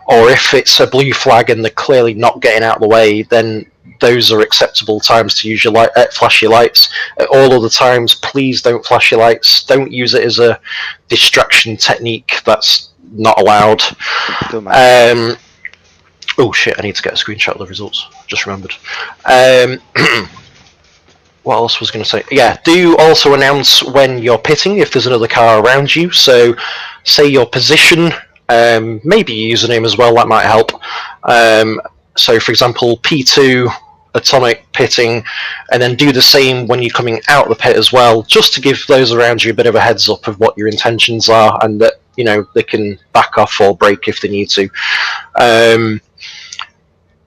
or if it's a blue flag and they're clearly not getting out of the way, then those are acceptable times to use your flash your lights. At all other times, please don't flash your lights. Don't use it as a distraction technique. That's not allowed. Oh shit, I need to get a screenshot of the results. Just remembered. What else was going to say? Yeah, do also announce when you're pitting if there's another car around you. So, say your position, maybe your username as well, that might help. So, for example, P2, Atomic pitting, and then do the same when you're coming out the pit as well, just to give those around you a bit of a heads up of what your intentions are and that, you know, they can back off or brake if they need to.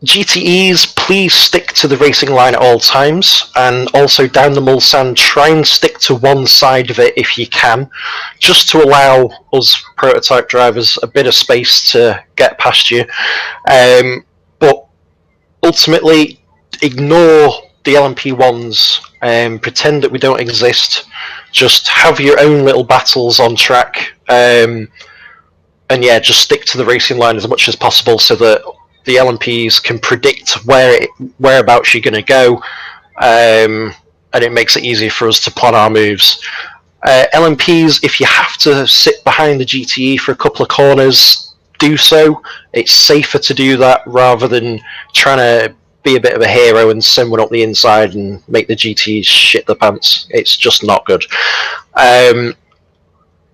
GTEs, please stick to the racing line at all times, and also down the Mulsanne, try and stick to one side of it if you can, just to allow us prototype drivers a bit of space to get past you. But ultimately, ignore the LMP1s and pretend that we don't exist. Just have your own little battles on track, and yeah, just stick to the racing line as much as possible so that the LMPs can predict whereabouts you're going to go, and it makes it easier for us to plan our moves. LMPs, if you have to sit behind the GTE for a couple of corners, do so. It's safer to do that rather than trying to be a bit of a hero and send one up the inside and make the GTEs shit the pants. It's just not good.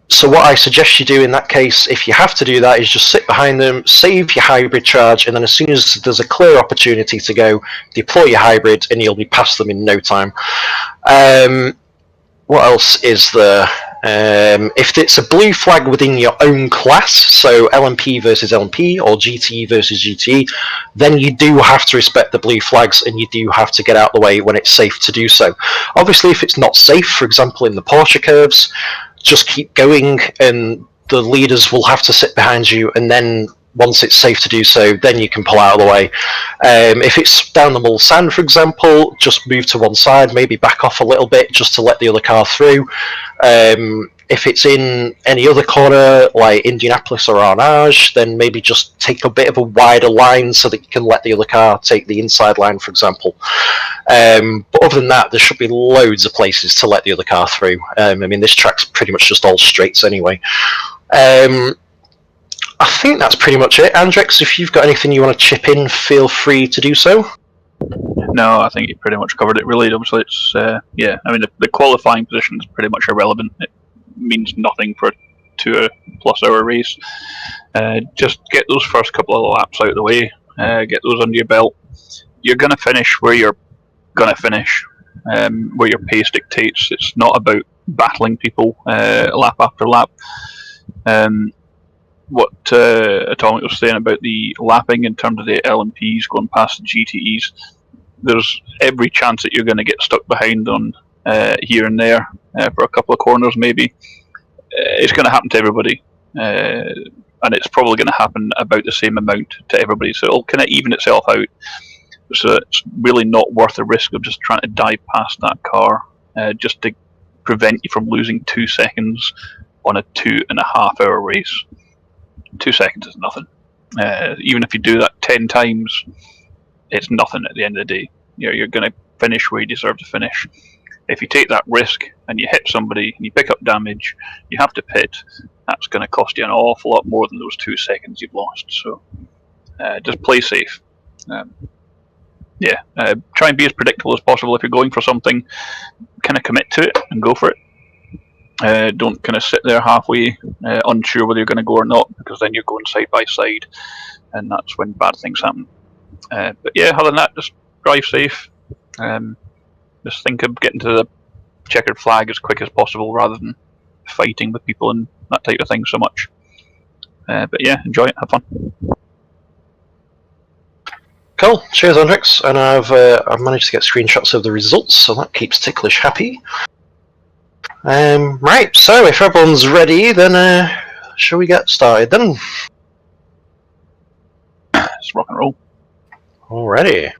So what I suggest you do in that case, if you have to do that, is just sit behind them, save your hybrid charge, and then as soon as there's a clear opportunity to go, deploy your hybrid, and you'll be past them in no time. What else is there? If it's a blue flag within your own class, so LMP versus LMP or GTE versus GTE, then you do have to respect the blue flags and you do have to get out of the way when it's safe to do so. Obviously, if it's not safe, for example in the Porsche curves, just keep going and the leaders will have to sit behind you, and then once it's safe to do so, then you can pull out of the way. If it's down the Mulsanne, for example, just move to one side, maybe back off a little bit just to let the other car through. If it's in any other corner, like Indianapolis or Arnage, then maybe just take a bit of a wider line so that you can let the other car take the inside line, for example. But other than that, there should be loads of places to let the other car through. I mean, this track's pretty much just all straights anyway. I think that's pretty much it. Andrex, if you've got anything you want to chip in, feel free to do so. No, I think you pretty much covered it. Really, obviously, it's yeah. I mean, the qualifying position is pretty much irrelevant. It means nothing for a 2+ hour race. Just get those first couple of laps out of the way. Get those under your belt. You're gonna finish where you're gonna finish, where your pace dictates. It's not about battling people lap after lap. what Atomic was saying about the lapping in terms of the LMPs going past the GTEs. There's every chance that you're going to get stuck behind on here and there for a couple of corners, maybe. It's going to happen to everybody, and it's probably going to happen about the same amount to everybody. So it'll kind of even itself out. So it's really not worth the risk of just trying to dive past that car just to prevent you from losing 2 seconds on a 2.5 hour race. 2 seconds is nothing. Even if you do that 10 times, it's nothing at the end of the day. You're going to finish where you deserve to finish. If you take that risk and you hit somebody and you pick up damage, you have to pit. That's going to cost you an awful lot more than those 2 seconds you've lost. So just play safe. Try and be as predictable as possible. If you're going for something, kind of commit to it and go for it. Don't kind of sit there halfway unsure whether you're going to go or not, because then you're going side by side, and that's when bad things happen. But yeah, other than that, just drive safe. Just think of getting to the checkered flag as quick as possible rather than fighting with people and that type of thing so much. But yeah, enjoy it, have fun. Cool, cheers Hendrix, and I've managed to get screenshots of the results, so that keeps Ticklish happy. Right, so if everyone's ready, then shall we get started then? Let's rock and roll. Alrighty.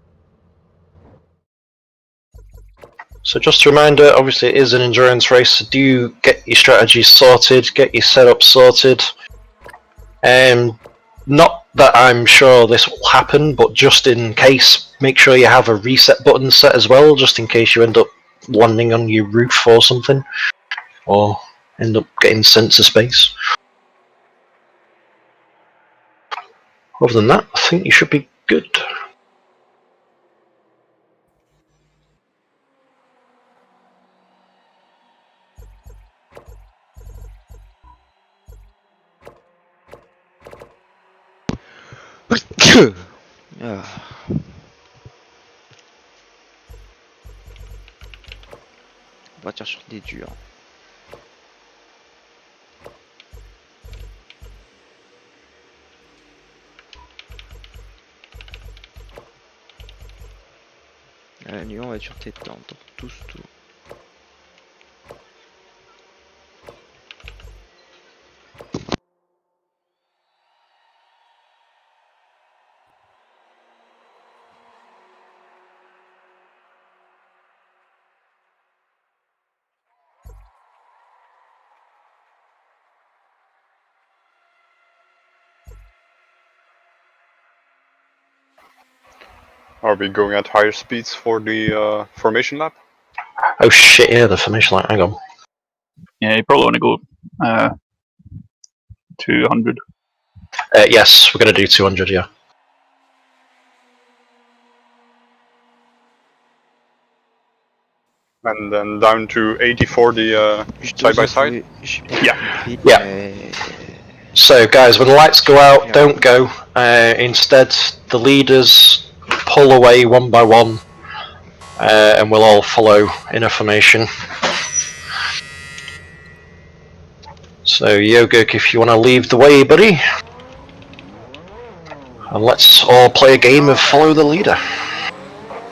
So just a reminder, obviously it is an endurance race, so do get your strategies sorted, get your setup sorted. Not that I'm sure this will happen, but just in case, make sure you have a reset button set as well, just in case you end up landing on your roof or something, or end up getting sent to space. Other than that, I think you should be good. On va partir sur des durs. À la nuit, on va être sur tes temps, tous tout. Are we going at higher speeds for the formation lap? Oh shit, yeah, the formation light, hang on. Yeah, you probably want to go 200. Yes, we're going to do 200, yeah. And then down to 80 for the side by side? Yeah. So guys, when the lights go out, don't go. Instead, the leaders pull away one by one, and we'll all follow in a formation. So Yoguk, if you want to lead the way, buddy. And let's all play a game of follow the leader.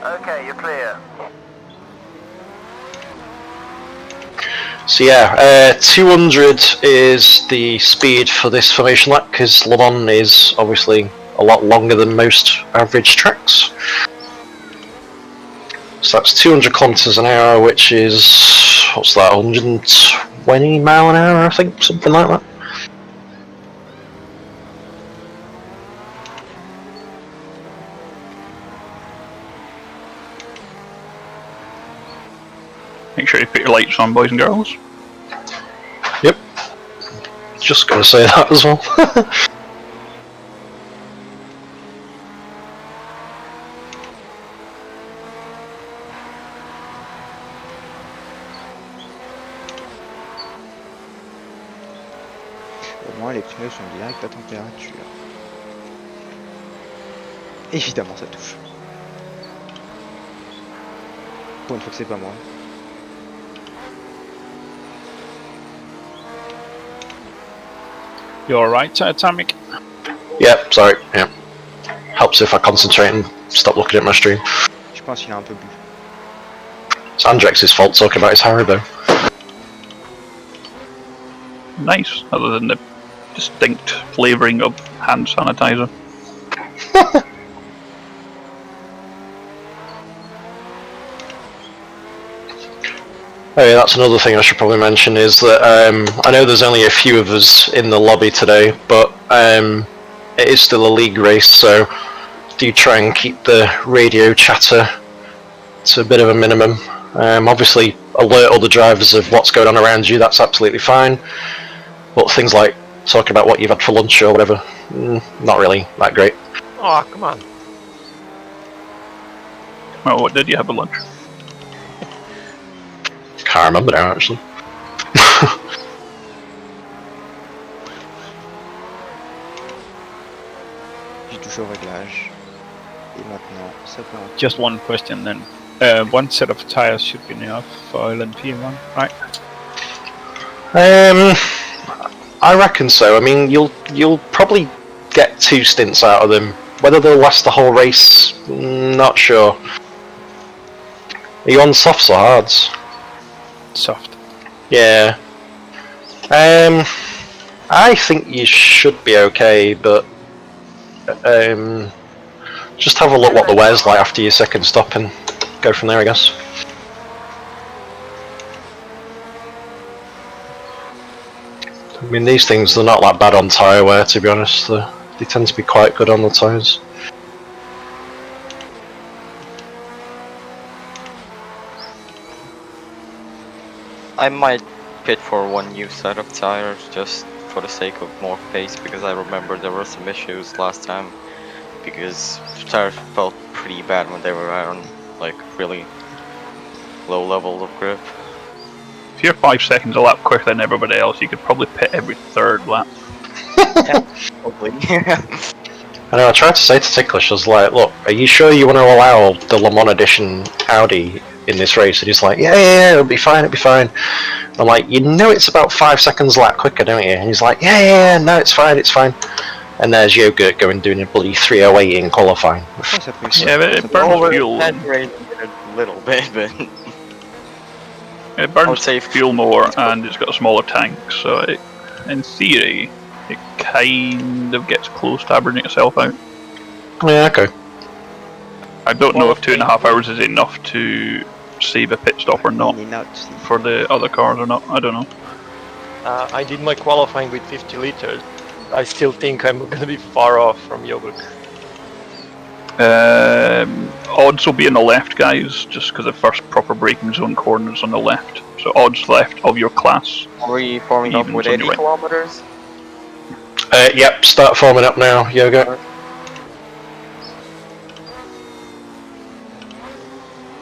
Okay, you're clear. So yeah, 200 is the speed for this formation lap, because Le Mans is obviously a lot longer than most average tracks. So that's 200 kilometers an hour, which is, what's that, 120 mile an hour, I think, something like that. Make sure you put your lights on, boys and girls. Yep. Just gonna say that as well. Au moins les pneus sont bien avec la température. Évidemment ça touche. Pour une fois que c'est pas moi. You alright, Atomic? Yep, sorry, yeah. Helps if I concentrate and stop looking at my stream. Je pense qu'il a un peu bu. It's Andrex's fault talking about his Haribo. Nice, other than the distinct flavouring of hand sanitizer. Oh yeah, that's another thing I should probably mention is that I know there's only a few of us in the lobby today, but it is still a league race, so do try and keep the radio chatter to a bit of a minimum. Obviously, alert other drivers of what's going on around you, that's absolutely fine, but things like talking about what you've had for lunch or whatever, not really that great. Oh, come on. Well, what did you have for lunch? Can't remember now, actually. J'ai touché au réglage. Et maintenant, ça peut en... Just one question then. One set of tires should be enough for LNP1, right? I reckon so. I mean, you'll probably get 2 stints out of them. Whether they'll last the whole race, not sure. Are you on softs or hards? Soft. Yeah. I think you should be okay, but just have a look what the wear's like after your second stop and go from there, I guess. I mean, these things, they're not that bad on tyre wear, to be honest. They tend to be quite good on the tyres. I might pit for one new set of tires just for the sake of more pace, because I remember there were some issues last time because the tires felt pretty bad when they were on like really low levels of grip. If you're 5 seconds a lap quicker than everybody else, you could probably pit every 3rd lap. Yeah, probably. I know, I tried to say to Ticklish, I was like, look, are you sure you want to allow the Le Mans Edition Audi in this race? And he's like, yeah, it'll be fine, it'll be fine. I'm like, you know it's about 5 seconds a lap quicker, don't you? And he's like, yeah, no, it's fine, it's fine. And there's Yogurt doing a bloody 308 in qualifying. Yeah, but it burns fuel. Exaggerating it a little bit, but It burns fuel more, and it's got a smaller tank, so it, in theory, it kind of gets close to averaging itself out. Yeah, okay. I don't know if 2.5 hours is enough to save a pit stop or not for the other cars or not. I don't know. I did my qualifying with 50 liters. I still think I'm gonna be far off from Yogurt. Odds will be on the left, guys, just because the first proper braking zone corner is on the left. So odds left of your class. are we forming up with 80 kilometers? Yep, start forming up now, Yogurt.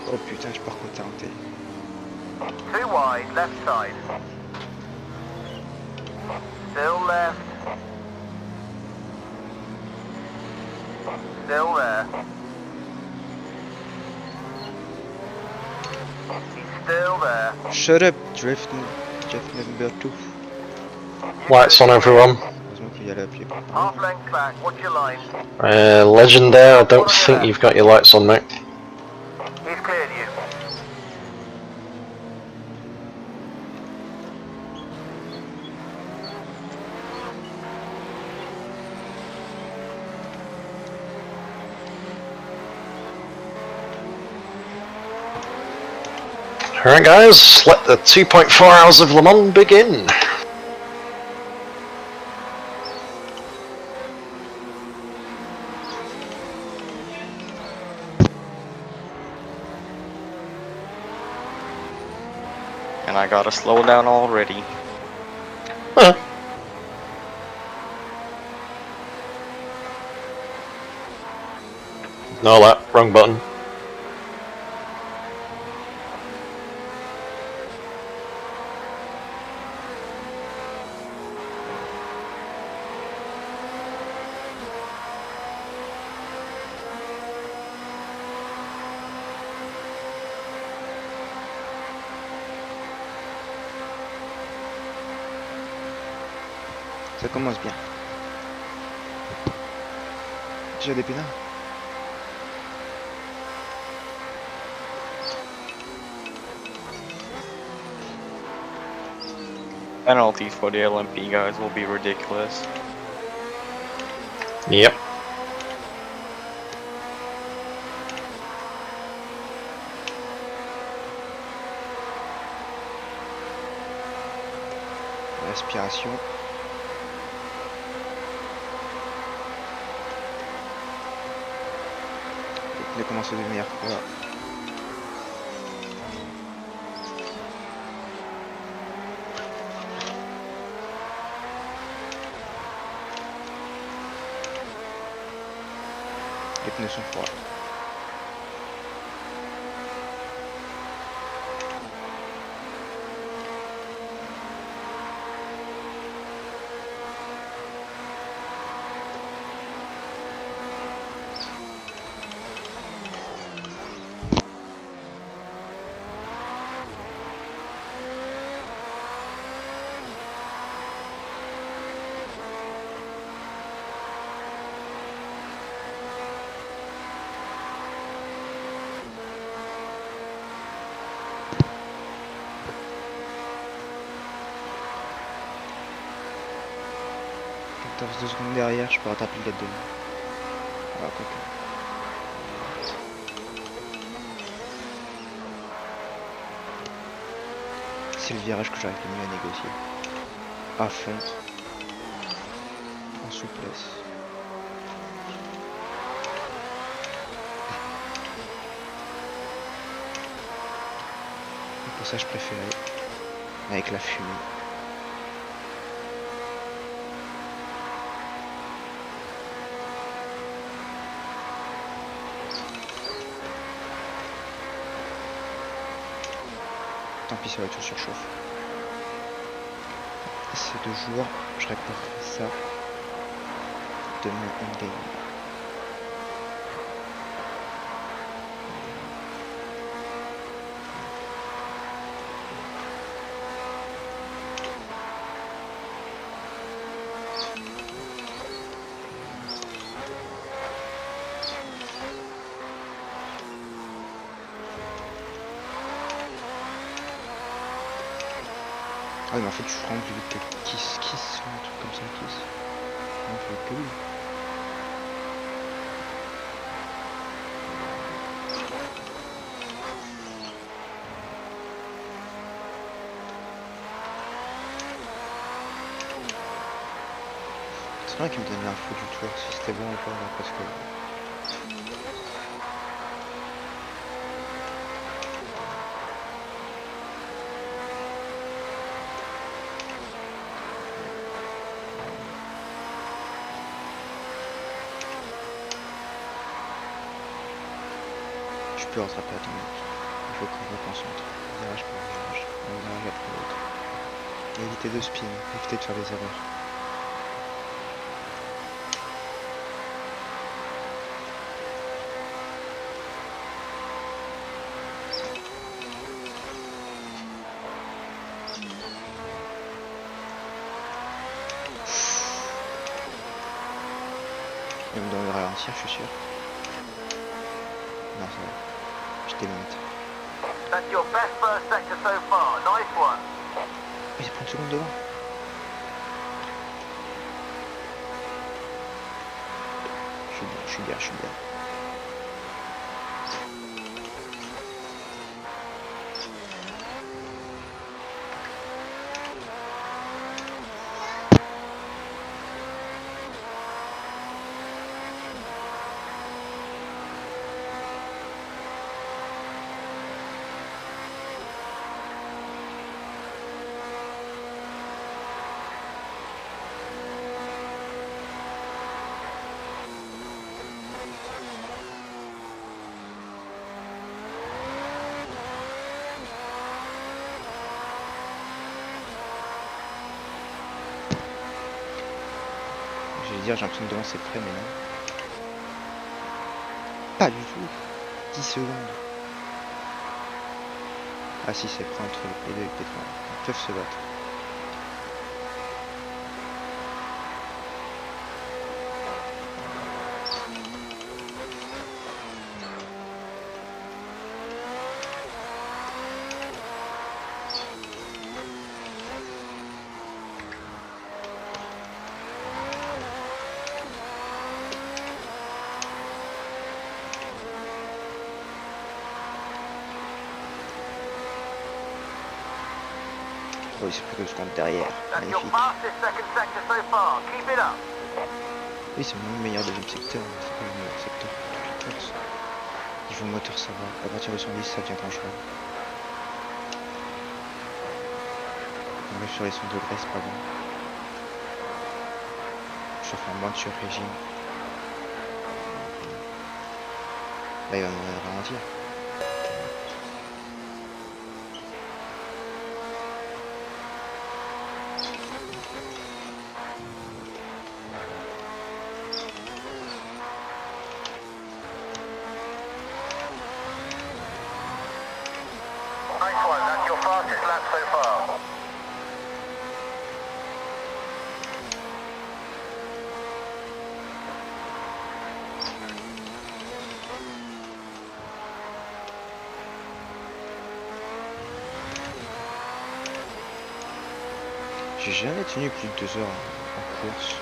Oh putain, je pars côté hanté. 2 wide, left side. Still left. Still there. He's still there. Shut up, drift number 2. Lights on, everyone. Heureusement qu'il y a la pied. Half length back, watch your line. Legendary, I don't think you've got your lights on, mate. He's cleared you. Alright guys, let the 2.4 hours of Le Mans begin. And I gotta slow down already. Huh. No, that wrong button. Ça commence bien. Déjà des pénards. Penalties for the LMP guys will be ridiculous. Yep. Respiration. Les pneus commencent à devenir froids. Les pneus sont froids. Deux secondes derrière, je peux rattraper le gars de devant. Ah, quoi que. C'est le virage que j'arrive le mieux à négocier. À fond. En souplesse. Le passage préféré. Avec la fumée. Tant pis, ça va tout surchauffe. C'est 2 jours, je réparerai ça. Demain, on gagne. Ah mais en fait je suis vraiment plus vite que Kiss, un truc comme ça, Kiss. Non, plus vite que lui. C'est vrai qu'il me donne l'info du tour, si c'était bon ou pas, là, parce que... Je peux rattraper, attendez. Il faut qu'on reconcentre. Virage par virage, un virage après l'autre. Et éviter de spin, éviter de faire des erreurs. Il me donne le ralentir, je suis sûr. Non, ça va. Je démonte. That's your best first sector so far. Nice one. Il prend une seconde devant. Je suis bien. J'allais dire, j'ai l'impression que devant c'est prêt, mais non. Pas du tout. 10 secondes. Ah si, c'est prêt entre les deux et les trois. Ils peuvent se battre. Oh, il s'est pris 2 secondes derrière. That's your Magnifique. fastest second sector so far. Keep it up. Oui, c'est mon meilleur deuxième secteur, mais c'est pas le meilleur secteur de toutes les courses. Niveau moteur, ça va. À partir de 110, ça devient dangereux. On arrive sur les 100 degrés, c'est pas bon. Je vais faire moins de sur-régime. Là, il va me ralentir. Nice one. That's your fastest lap so far. J'ai jamais tenu plus de 2 heures en course.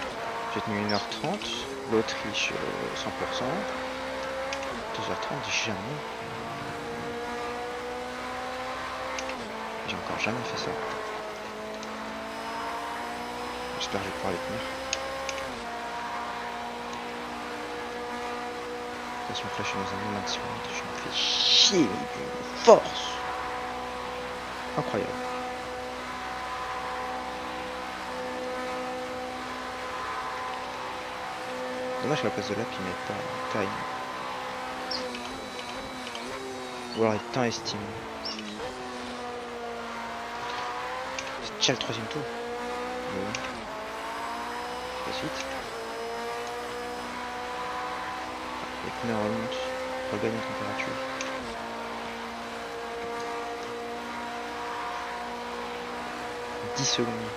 J'ai tenu 1h30, l'Autriche 100%, 2h30 jamais. J'ai encore jamais fait ça. J'espère que je vais pouvoir les tenir. De toute façon, flash nos amis maximum, je me fais chier d'une force incroyable. Dommage que la place de lap il met pas time. Ou alors il temps estime. C'est déjà le 3ème tour. Mais bon. La suite. Les pneus remontent. Regagne en température. « 10 secondes.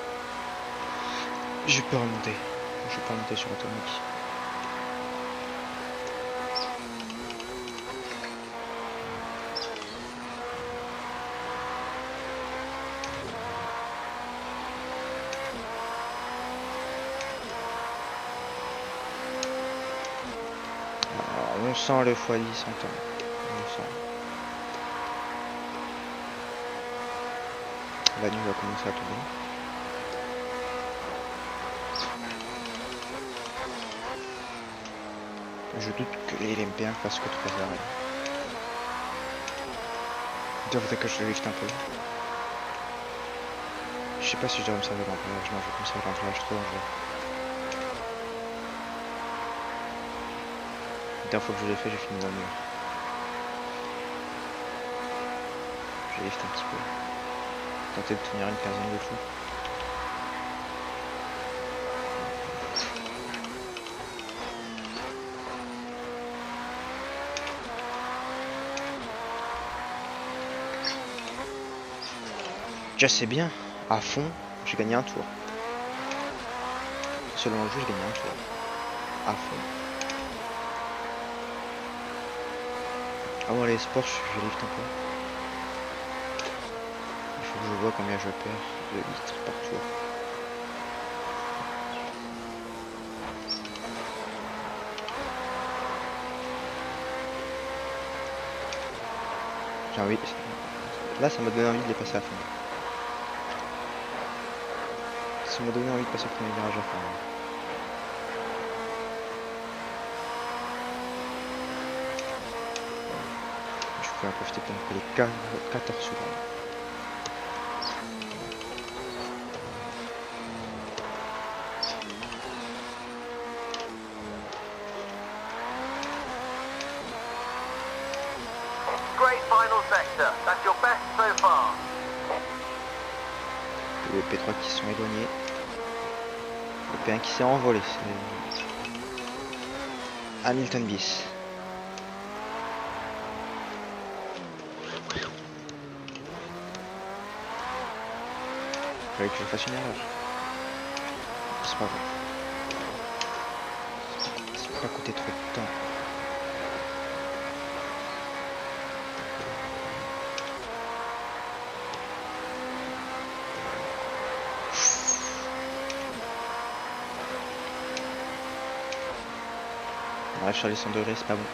Je peux remonter. Je peux remonter sur atomique. On sent le x10 en temps. On sent. La nuit va commencer à tomber. Je doute que les LMP1 fassent que 3 arrêts. Il faudrait que je le lift un peu. Je sais pas si je dois me servir d'emplage. Non, je vais me servir d'emplage trop dangereux. La dernière fois que je l'ai fait, j'ai fini dans le mur. Je vais lift un petit peu. Tenter de tenir une quinzaine de tours. Déjà c'est bien, à fond, j'ai gagné un tour. Selon le jeu, j'ai gagné un tour. À fond. Ah ouais, les sports, je lift un peu. Il faut que je vois combien je perds de litres par tour. Tiens, oui. Là, ça m'a donné envie de les passer à fond. Ça m'a donné envie de passer le premier virage à fond. Je peux en profiter pour me coller 14 secondes. Great final sector. That's your best so far. Les P3 qui sont éloignés. Le P1 qui s'est envolé. C'est Hamilton bis. Fallait que je fasse une erreur. C'est pas vrai. C'est pas coûté trop de temps. On arrive sur les 100 degrés, c'est pas bon.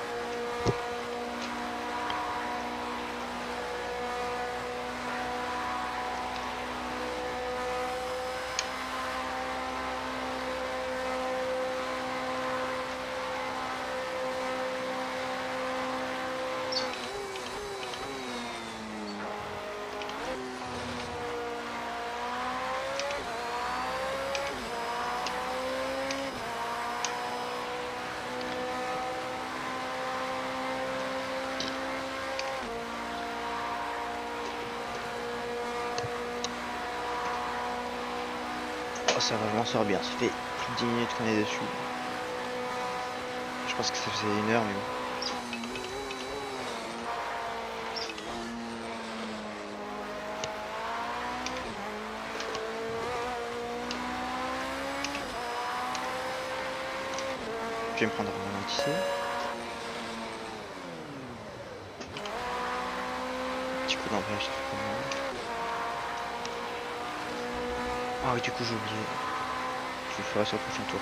Oh, ça va, je m'en sors bien. Ça fait plus de 10 minutes qu'on est dessus. Je pense que ça faisait 1 heure, mais bon. Je vais me prendre un ralentissé. Petit coup d'embrayage, ça fait pas mal. Ah oui, du coup j'ai oublié. Je le ferai sur le prochain tour.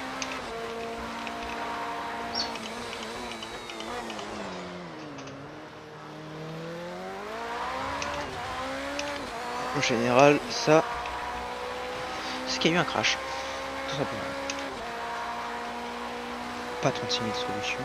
En général, ça, c'est qu'il y a eu un crash. Tout simplement. Pas 36 000 solutions.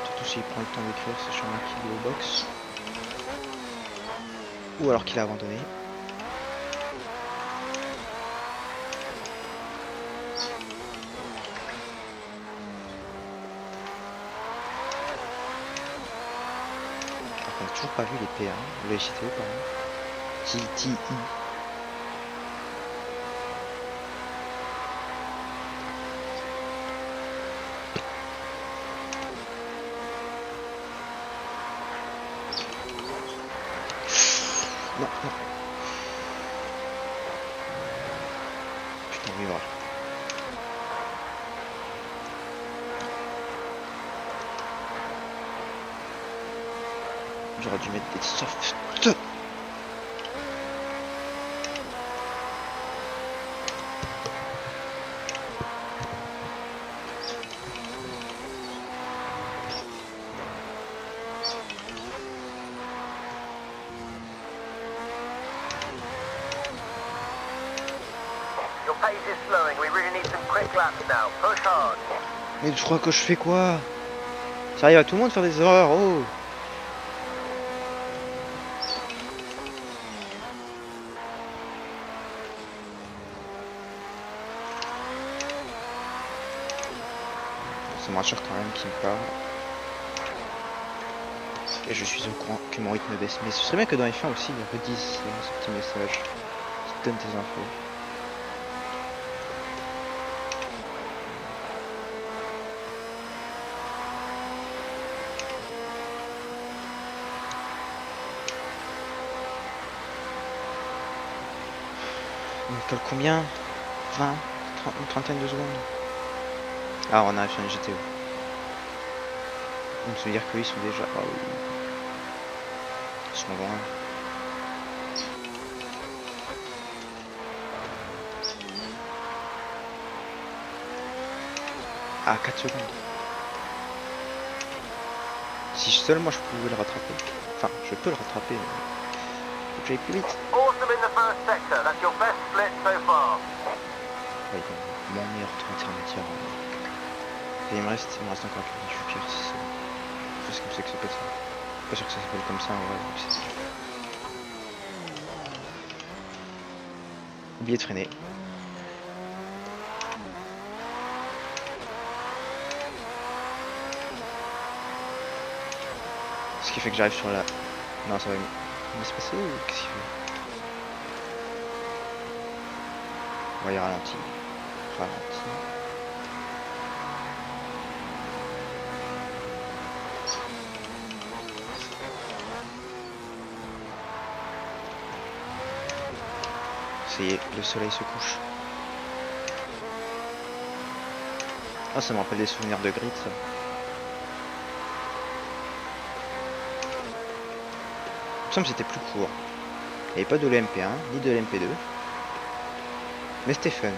Surtout s'il prend le temps d'écrire, c'est sûrement qu'il est au box. Ou alors qu'il a abandonné. On n'a toujours pas vu les PA, ou les JTO pardon. GTI. Non, non. Putain, oui, voilà. J'aurais dû mettre des softs. Your pace is slowing. We really need some quick laps now. Push hard. Mais je crois que je fais quoi? Ça arrive à tout le monde de faire des erreurs, oh! Ça me rassure quand même qu'il me parle. Et je suis au courant que mon rythme baisse. Mais ce serait bien que dans F1 aussi, ils redisent ce petit message qui te donne tes infos. On colle combien? 20? 30, une trentaine de secondes? Ah, on arrive sur une GTO. On se dire qu'ils sont déjà... Ah oui. Ils sont loin. Ah, 4 secondes. Si seul moi je pouvais le rattraper. Enfin, je peux le rattraper, mais... faut que j'aille plus vite. Awesome in the first sector. That's your best split so far. Ouais, mon meilleur temps intermédiaire. Et il me reste encore que je suis pire si c'est... Je sais comme c'est que ça s'appelle ça. Pas sûr que ça s'appelle comme ça en vrai. Donc c'est... Oublié de freiner. Ce qui fait que j'arrive sur la... Non, ça va se passer ou qu'est-ce qu'il fait? Ouais, il ralentit. Ça y est, le soleil se couche. Ah, ça me rappelle des souvenirs de grid, ça. Il me semble que c'était plus court. Il n'y avait pas de l'MP1, ni de l'MP2. Mais c'était fun.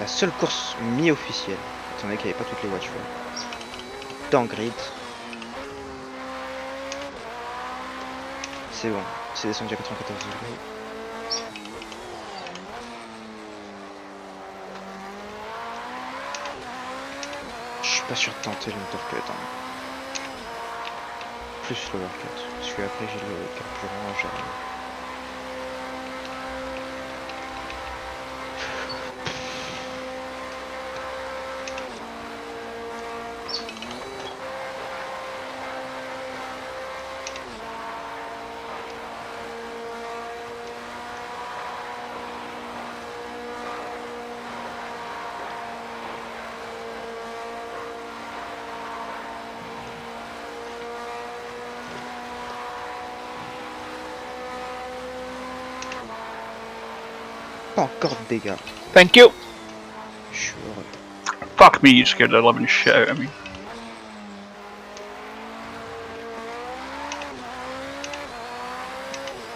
La seule course mi-officielle, étant donné qu'il n'y avait pas toutes les voitures. Dans grid. C'est bon, c'est descendu à 94 degrés. Je suis pas sûr de tenter le moteur cut. Hein. Plus l'overcut. Parce que après j'ai le carburant, j'ai... Pas encore de dégâts. Thank you. Je suis heureux. Fuck me, you scared the living shit out of me.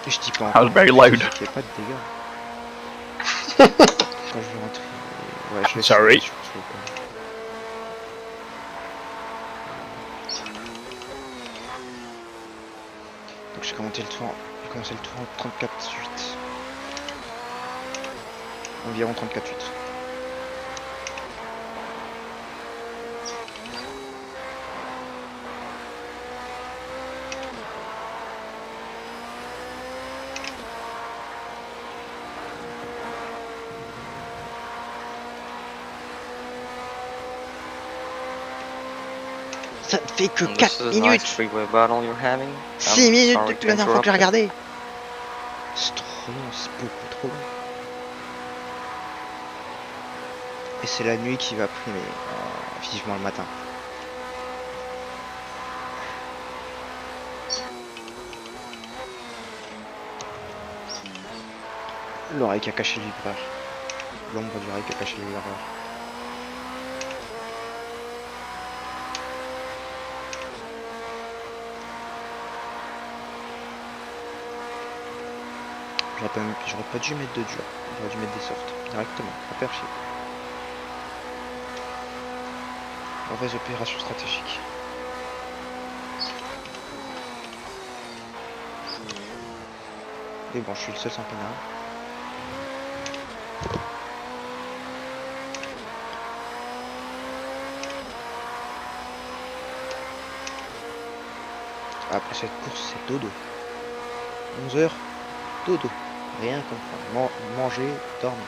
Et je dis pas That was very loud. qu'il n'y a pas de dégâts. Quand je vais rentrer... Ouais, je vais Sorry. essayer, je pense, donc j'ai commencé le tour en 34-8. Environ 34-8. Ça ne fait que And this 4 is a minutes. nice freeway battle you're having. 6 minutes sorry depuis to la dernière fois que j'ai interrupt regardé. C'est trop long, c'est beaucoup trop long. Et c'est la nuit qui va primer, vivement le matin. L'oreille qui a caché le livreur. L'ombre du oreille qui a caché le livreur. J'aurais pas dû mettre de dur, j'aurais dû mettre des softs, directement, à percher. Mauvaise opération stratégique. Mais bon, je suis le seul sans pénal. Après cette course, c'est dodo. 11 heures, dodo. Rien comprendre. Manger, dormir.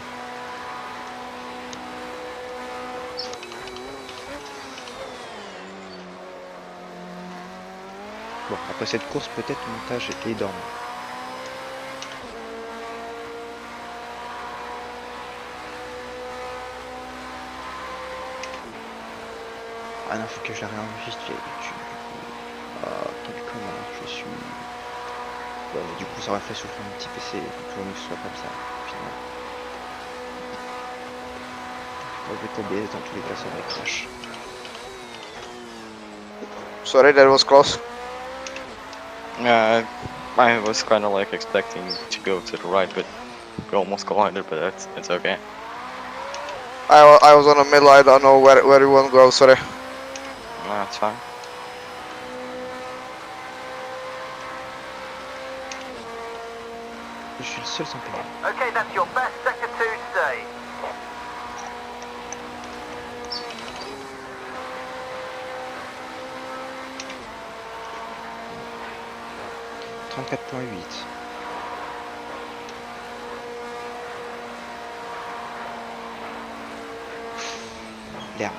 Bon, après cette course, peut-être montage et dormir. Ah non, faut que je la réenregistre. Ah, quel connard, je suis... Ouais, mais du coup, ça aurait fait souffrir mon petit PC, donc il vaut mieux que ce soit comme ça, finalement. Avec OBS, dans tous les cas, ça va crash. Sorry, that was close. I was kind of like expecting to go to the right, but we almost collided, but it's okay. I was on the middle, I don't know where you want to go, sorry. No, it's fine. Je suis le seul sans pénal. Okay, that's your best sector 2 today. L'herbe.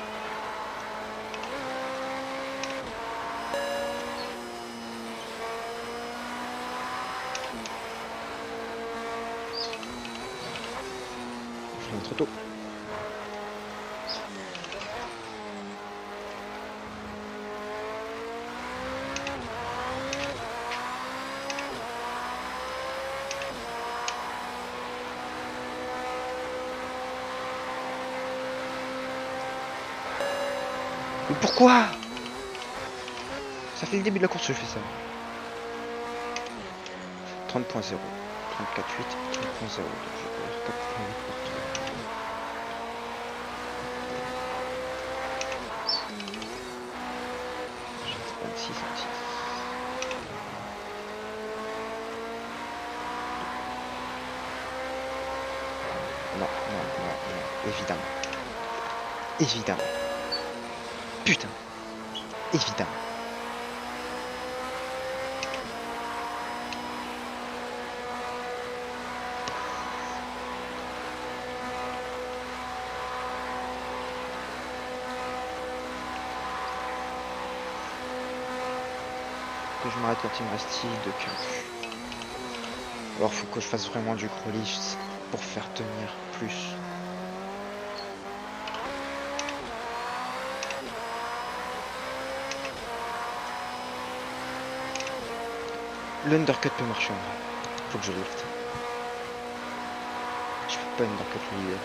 Je viens trop tôt. Mais pourquoi? Ça fait le début de la course que je fais ça. 30.0, 34.8, 30.0. Donc je vais faire 4.8 partout. J'ai 26 centimes. Non, évidemment. Évidemment. Putain. Évidemment. Que je m'arrête quand il me reste heal de 15. Alors faut que je fasse vraiment du gros lift pour faire tenir plus. L'undercut peut marcher en vrai. Faut que je lift. Je peux pas undercut le leader.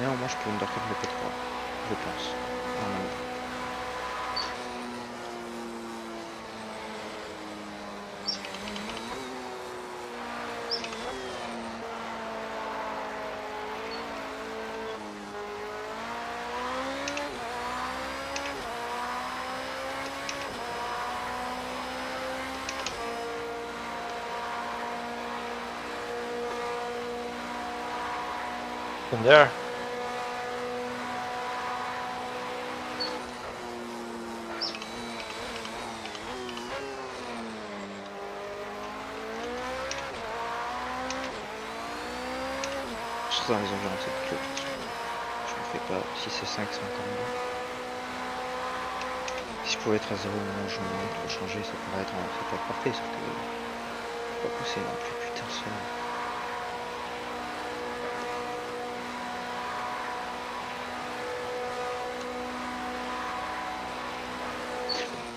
Néanmoins, je peux undercut le P3. Je pense. Normalement. And there. Je serai dans les environs de cette queue. Je ne fais pas. Si c'est 5, c'est encore mieux. Si je pouvais être à 0 au moment où je monte, pour changer, ça pourrait être parfait, sauf que. Pas pousser non plus, putain, ça.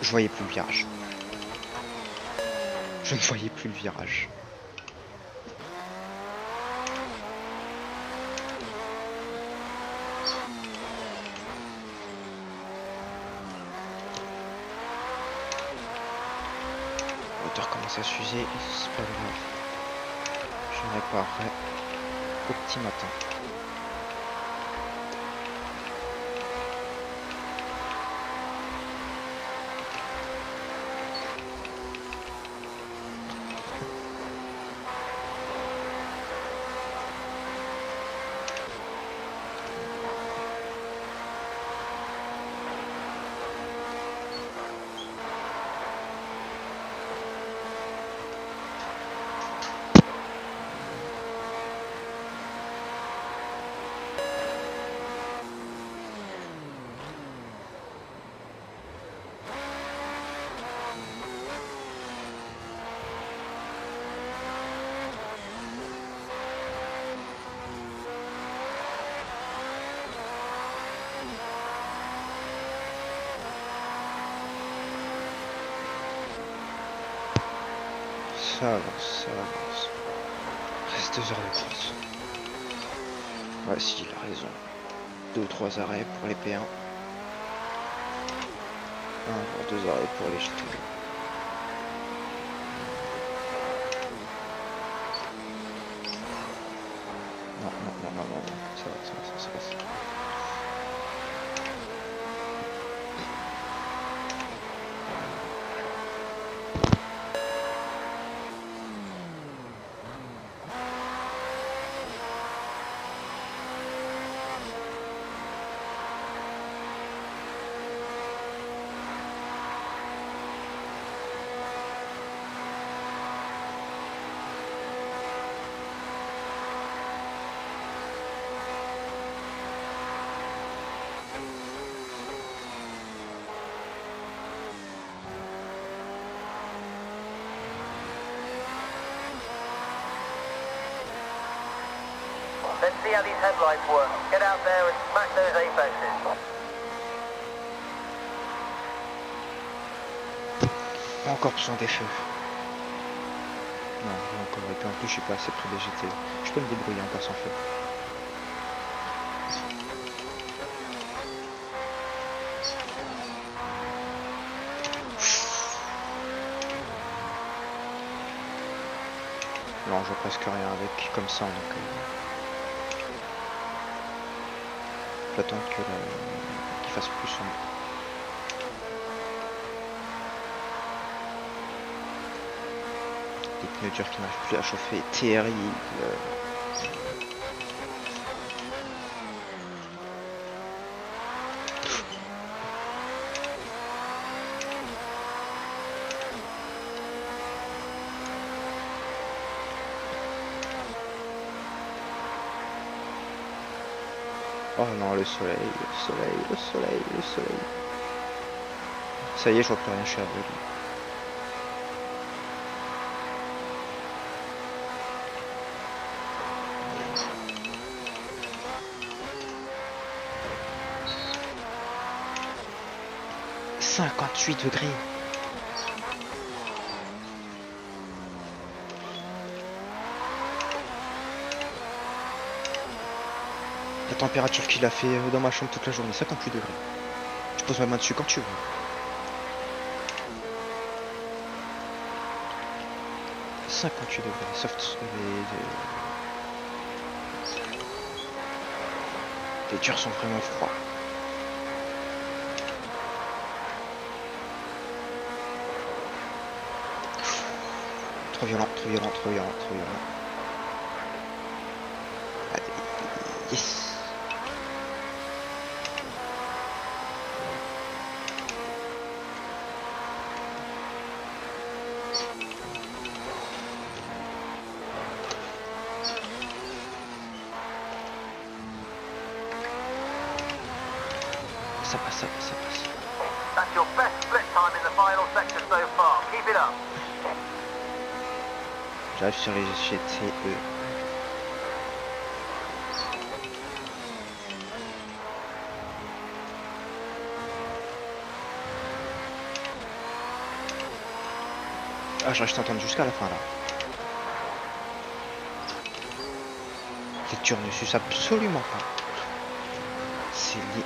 Je voyais plus le virage. Je ne voyais plus le virage. Le moteur commence à s'user, c'est pas grave. Je réparerai au petit matin. Ça avance, ça avance. Reste 2 heures de course. Ouais, si, il a raison. 2 ou 3 arrêts pour les P1. 1 voire 2 arrêts pour les GT. Non, ça va. Let's see how these headlights work. Get out there and smash those apexes. Encore besoin des feux. Non, encore. Et puis en plus, je suis pas assez près des GT. Je peux me débrouiller encore sans feu. Non, je vois presque rien avec comme ça, donc j'attends qu'il fasse plus sombre. Des pneus durs qui n'arrivent plus à chauffer, terrible. Oh non, le soleil. Ça y est, je vois plus rien, je suis aveugle. « 58 degrés ». La température qu'il a fait dans ma chambre toute la journée, 58 degrés. Je pose ma main dessus quand tu veux. « 58 degrés, soft... Les durs sont vraiment froids. Trop violent, trop violent, trop violent, trop violent. Allez, yes. Ça passe, ça passe, ça passe. That's your best split time in the final sector so far. Keep it up. J'arrive sur les GTE. Ah, je reste entendu jusqu'à la fin là. Lecture ne suce absolument pas. C'est lié.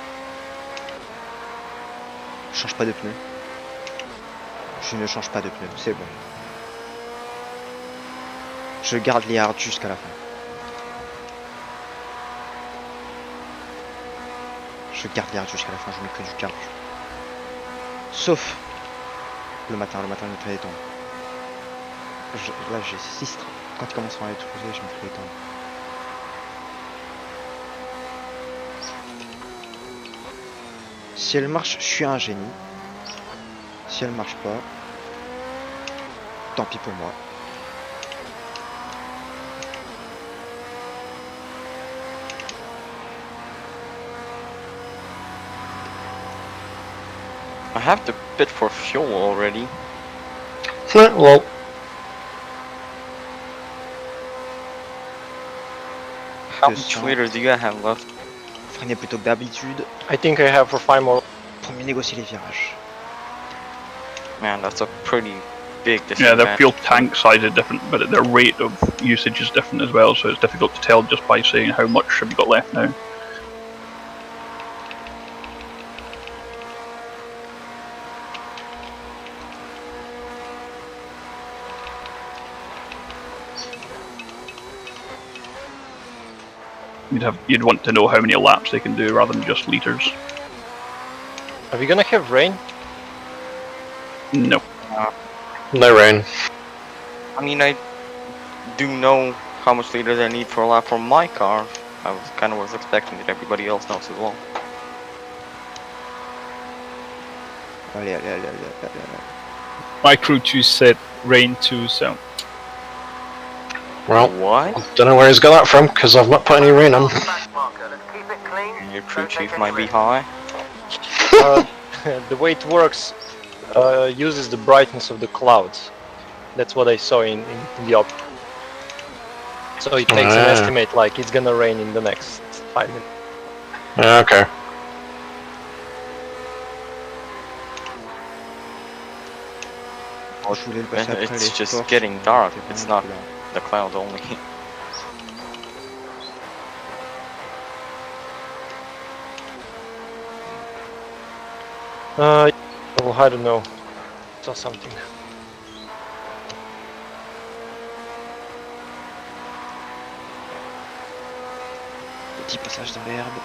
Je change pas de pneu. Je ne change pas de pneu, c'est bon. Je garde les hards jusqu'à la fin. Je garde les hards jusqu'à la fin, je mets que du cardio. Sauf le matin je mettrai les temps. Là j'ai 6 trains. Quand il commence à être posé, je mettrai les temps. Si elle marche, je suis un génie. Si elle marche pas, tant pis pour moi. I have to bid for fuel already. Well, How much liters do you have left? Freiner plutôt que d'habitude I think I have for 5 more. pour mieux négocier les virages. Man, that's a pretty big Yeah, their disadvantage. fuel tank size is different, but their rate of usage is different as well, so it's difficult to tell just by saying how much have you got left now. You'd want to know how many laps they can do rather than just liters. Are we gonna have rain? No. no rain. I mean, I do know how much liters I need for a lap for my car. I was expecting that everybody else knows as well. Allez, allez, allez, allez, allez, allez. My crew 2 said rain too, so Well, What? don't know where he's got that from, because I've not put any rain on. Back marker. Let's keep it clean. Your crew Don't take chief any might be risks. high. The way it works uses the brightness of the clouds. That's what I saw in the op. So it takes an Ah. estimate like it's gonna rain in the next 5 minutes. Okay. Je voulais le passer après It's les just sports, getting dark. c'est It's vraiment not plus lent. the clouds only. Well, I don't know. Saw something. Petit passage dans l'herbe,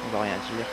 on va rien dire.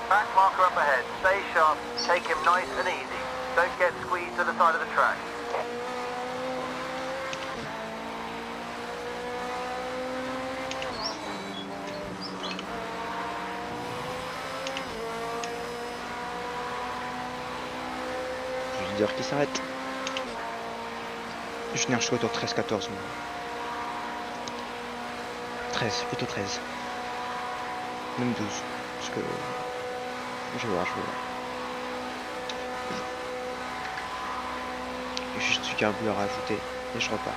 Back marker up ahead. Stay sharp. Take him nice and easy. Don't get squeezed to the side of the track. Le leader qui s'arrête. Je n'ai un choix autour de 13-14 moi. 13, plutôt 13. Même 12. Parce que... Je vais voir. Juste du carburant à ajouter et je repars.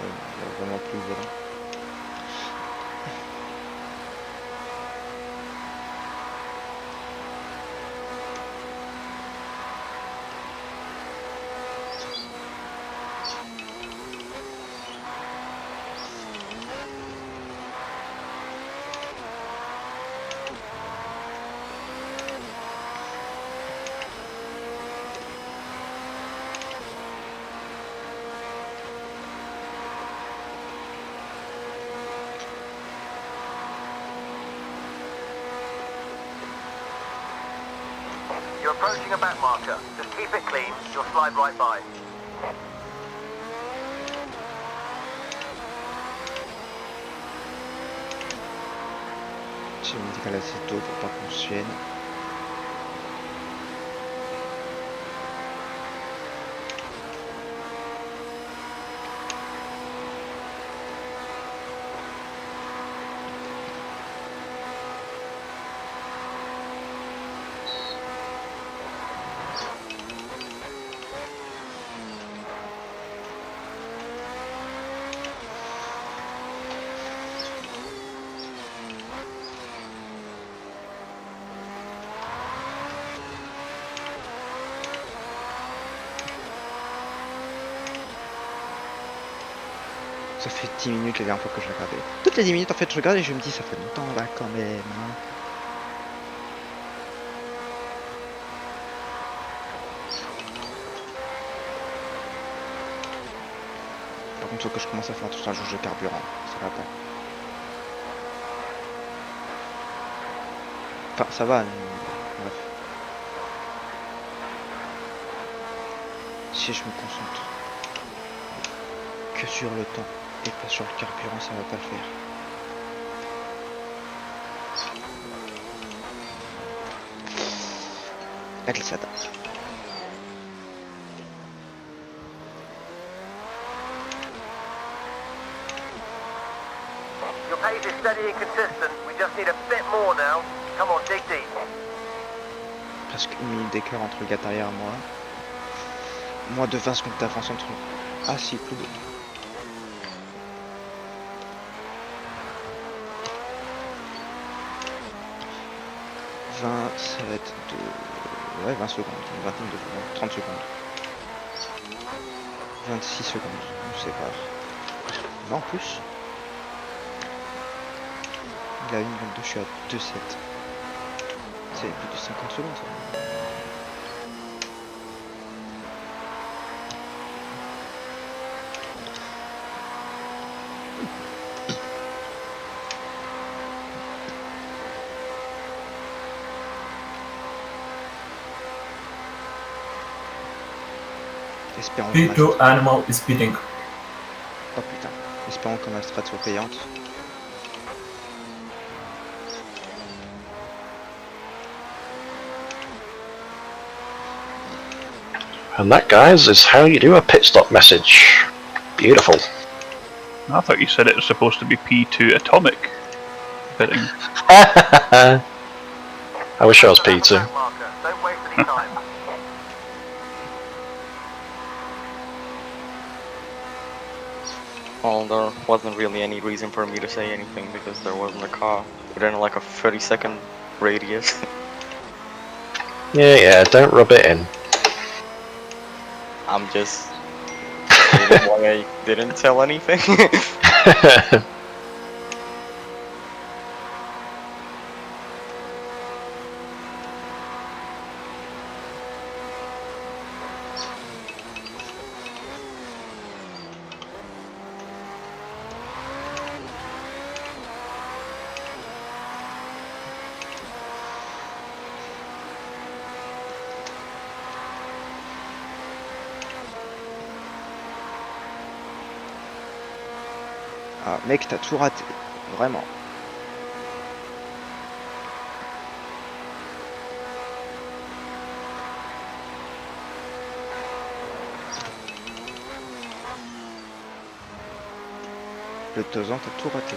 Il y a vraiment plus de volant. You're approaching a back marker. Just keep it clean. You'll slide right by. J'ai mis décalé assez tôt pour pas qu'on se gêne. Ça fait 10 minutes la dernière fois que je regardais. Toutes les 10 minutes en fait je regarde et je me dis ça fait longtemps là quand même. Hein. Par contre faut que je commence à faire tout un jauge de carburant. Ça va pas. Enfin ça va. Bref. Si je me concentre que sur le temps et pas sur le carburant, ça va pas le faire. La glissade. Your pace is steady and consistent. We just need a bit more now. Come on, dig deep. Presque une minute d'écart entre le gars derrière moi. Moins de 20 secondes d'avance entre... Ah si, plus de... 20, ça va être de... Ouais, 20 secondes, une vingtaine de secondes, 30 secondes. 26 secondes, je sais pas. Non, plus. Il a une 22, je suis à 2,7. C'est plus de 50 secondes ça. Espérons que P2 animal is speeding. Oh putain. Espérons que ma strat soit payante. And that, guys, is how you do a pit stop message. Beautiful. I thought you said it was supposed to be P2 atomic. Fitting. I wish I was P2. Don't waste any time. Well, there wasn't really any reason for me to say anything because there wasn't a car within like a 30-second radius. Yeah, don't rub it in. I'm just stating why I didn't tell anything. Ah mec, t'as tout raté. Vraiment. Le Tozan, t'as tout raté.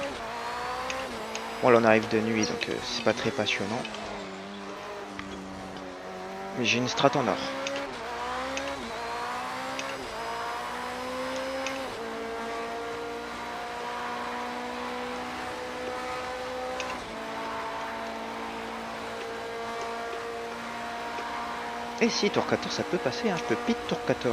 Bon là on arrive de nuit donc c'est pas très passionnant. Mais j'ai une strat en or. Et si, tour 14 ça peut passer, hein. Je peux pit tour 14.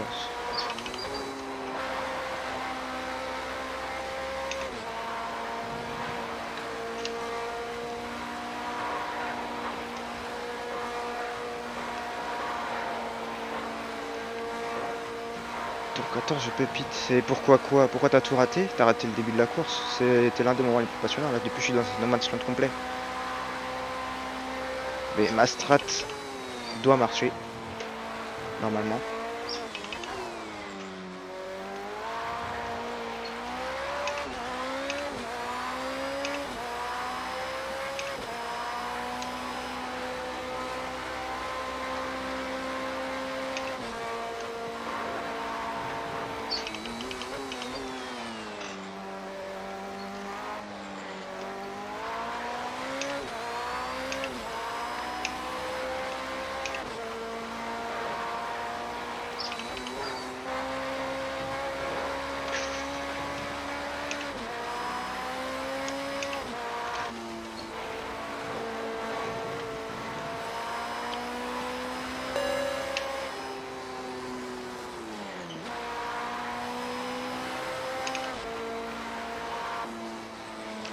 Tour 14 je peux pit. C'est pourquoi quoi? Pourquoi t'as tout raté? T'as raté le début de la course. C'était l'un des moments les plus passionnants. Là depuis je suis dans un no man's land complet. Mais ma strat doit marcher. Normalement.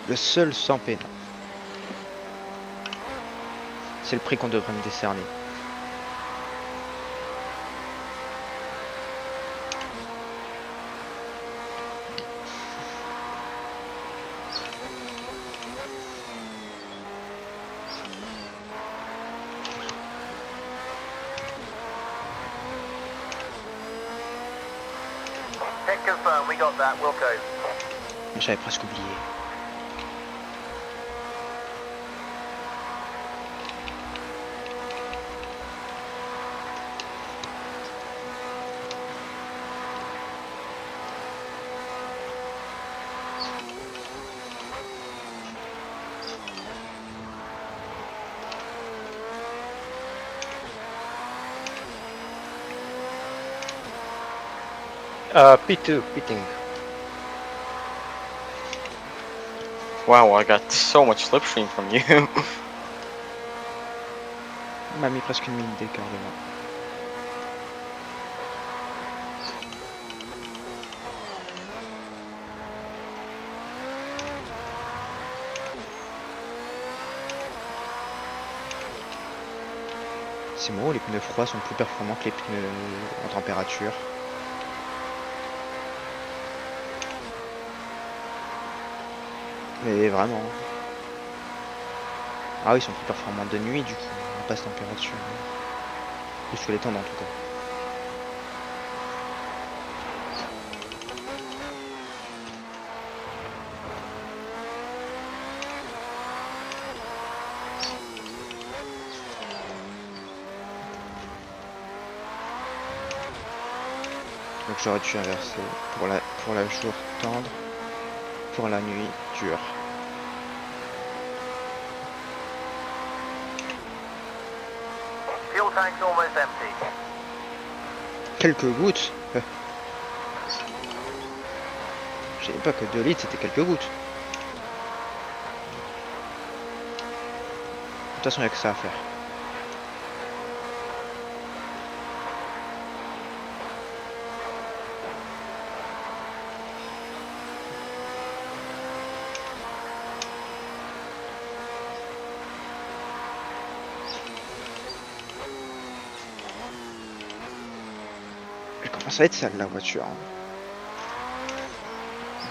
Le seul sans peine. C'est le prix qu'on devrait me décerner. Hit confirm, we got that, we'll go. J'avais presque oublié. P2, pitting. Wow, I got so much slipstream from you. Il m'a mis presque une minute d'écart de moi. C'est marrant, les pneus froids sont plus performants que les pneus en température. Mais vraiment. Ah oui, ils sont plus performants de nuit du coup, à basse température. Plus que les temps en tout cas. Donc j'aurais dû inverser pour la jour tendre, pour la nuit dure. Fuel tank's almost empty. Quelques gouttes. Je savais pas que 2 litres c'était quelques gouttes. De toute façon il n'y a que ça à faire. Elle commence à être sale la voiture.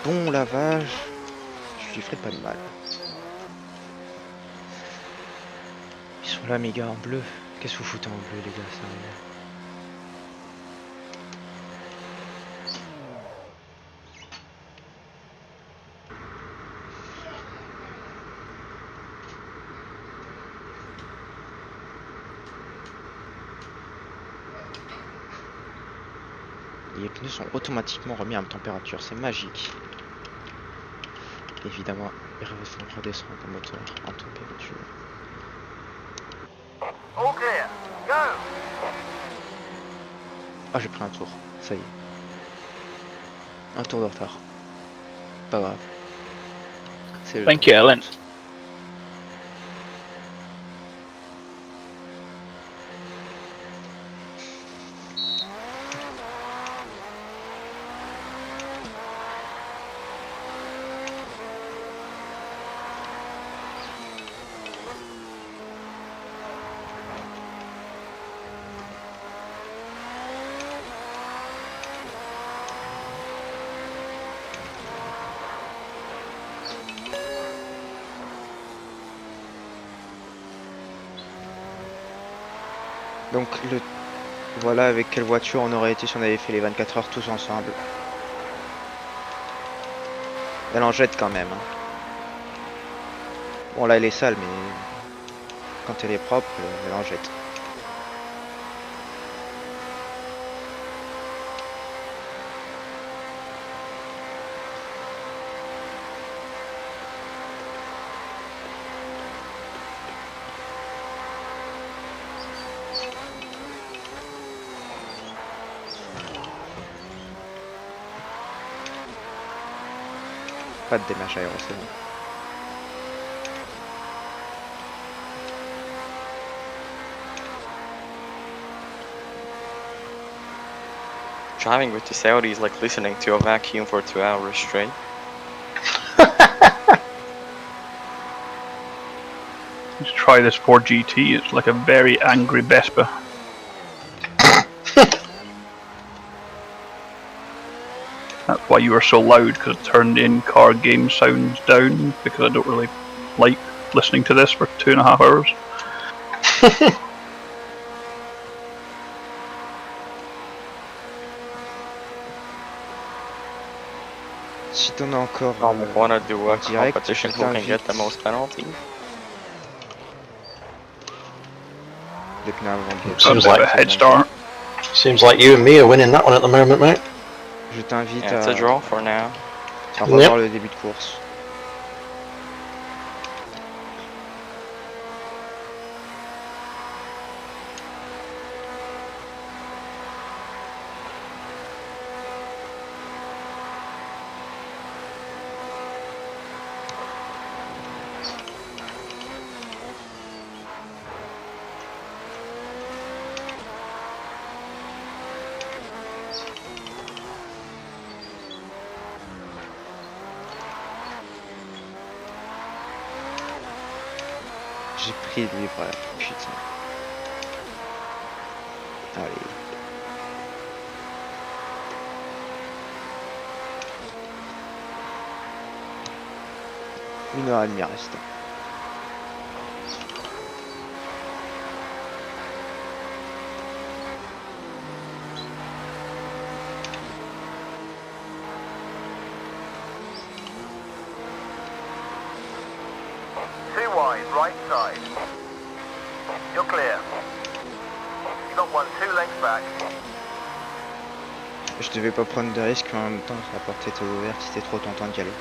Bon lavage, je lui ferai pas de mal. Ils sont là mes gars en bleu. Qu'est-ce que vous foutez en bleu les gars, sérieux? Les pneus sont automatiquement remis à température, c'est magique. Évidemment, ils font redescendre le moteur en température. All clear. Go! Ah, j'ai pris un tour, ça y est. Un tour de retard. Pas grave. C'est le Thank tour. you, Ellen. Donc voilà avec quelle voiture on aurait été si on avait fait les 24 heures tous ensemble. Elle en jette quand même. Hein. Bon là elle est sale mais quand elle est propre, elle en jette. Pas de démarche aéro, c'est bon. Driving with this Audi is like listening to a vacuum for 2 hours straight. Let's try this Ford GT. It's like a very angry Vespa. That's why you were so loud, because I turned in-car game sounds down, because I don't really like listening to this for 2.5 hours. Si t'en as encore Wanna do a direct, competition je who can t'invite. get the most penalties? Des pneus avant de Got a bit of a head start. Seems like you and me are winning that one at the moment, mate. Je t'invite Yeah, it's a draw for now. à revoir le début de course. J'ai pris le livreur, putain. Allez. Une heure et demie reste. Too wide, right side. You're clear. You got one 2 lengths back. Je devais pas prendre de risques, mais en même temps, la porte était ouverte, c'était trop tentant d'y aller.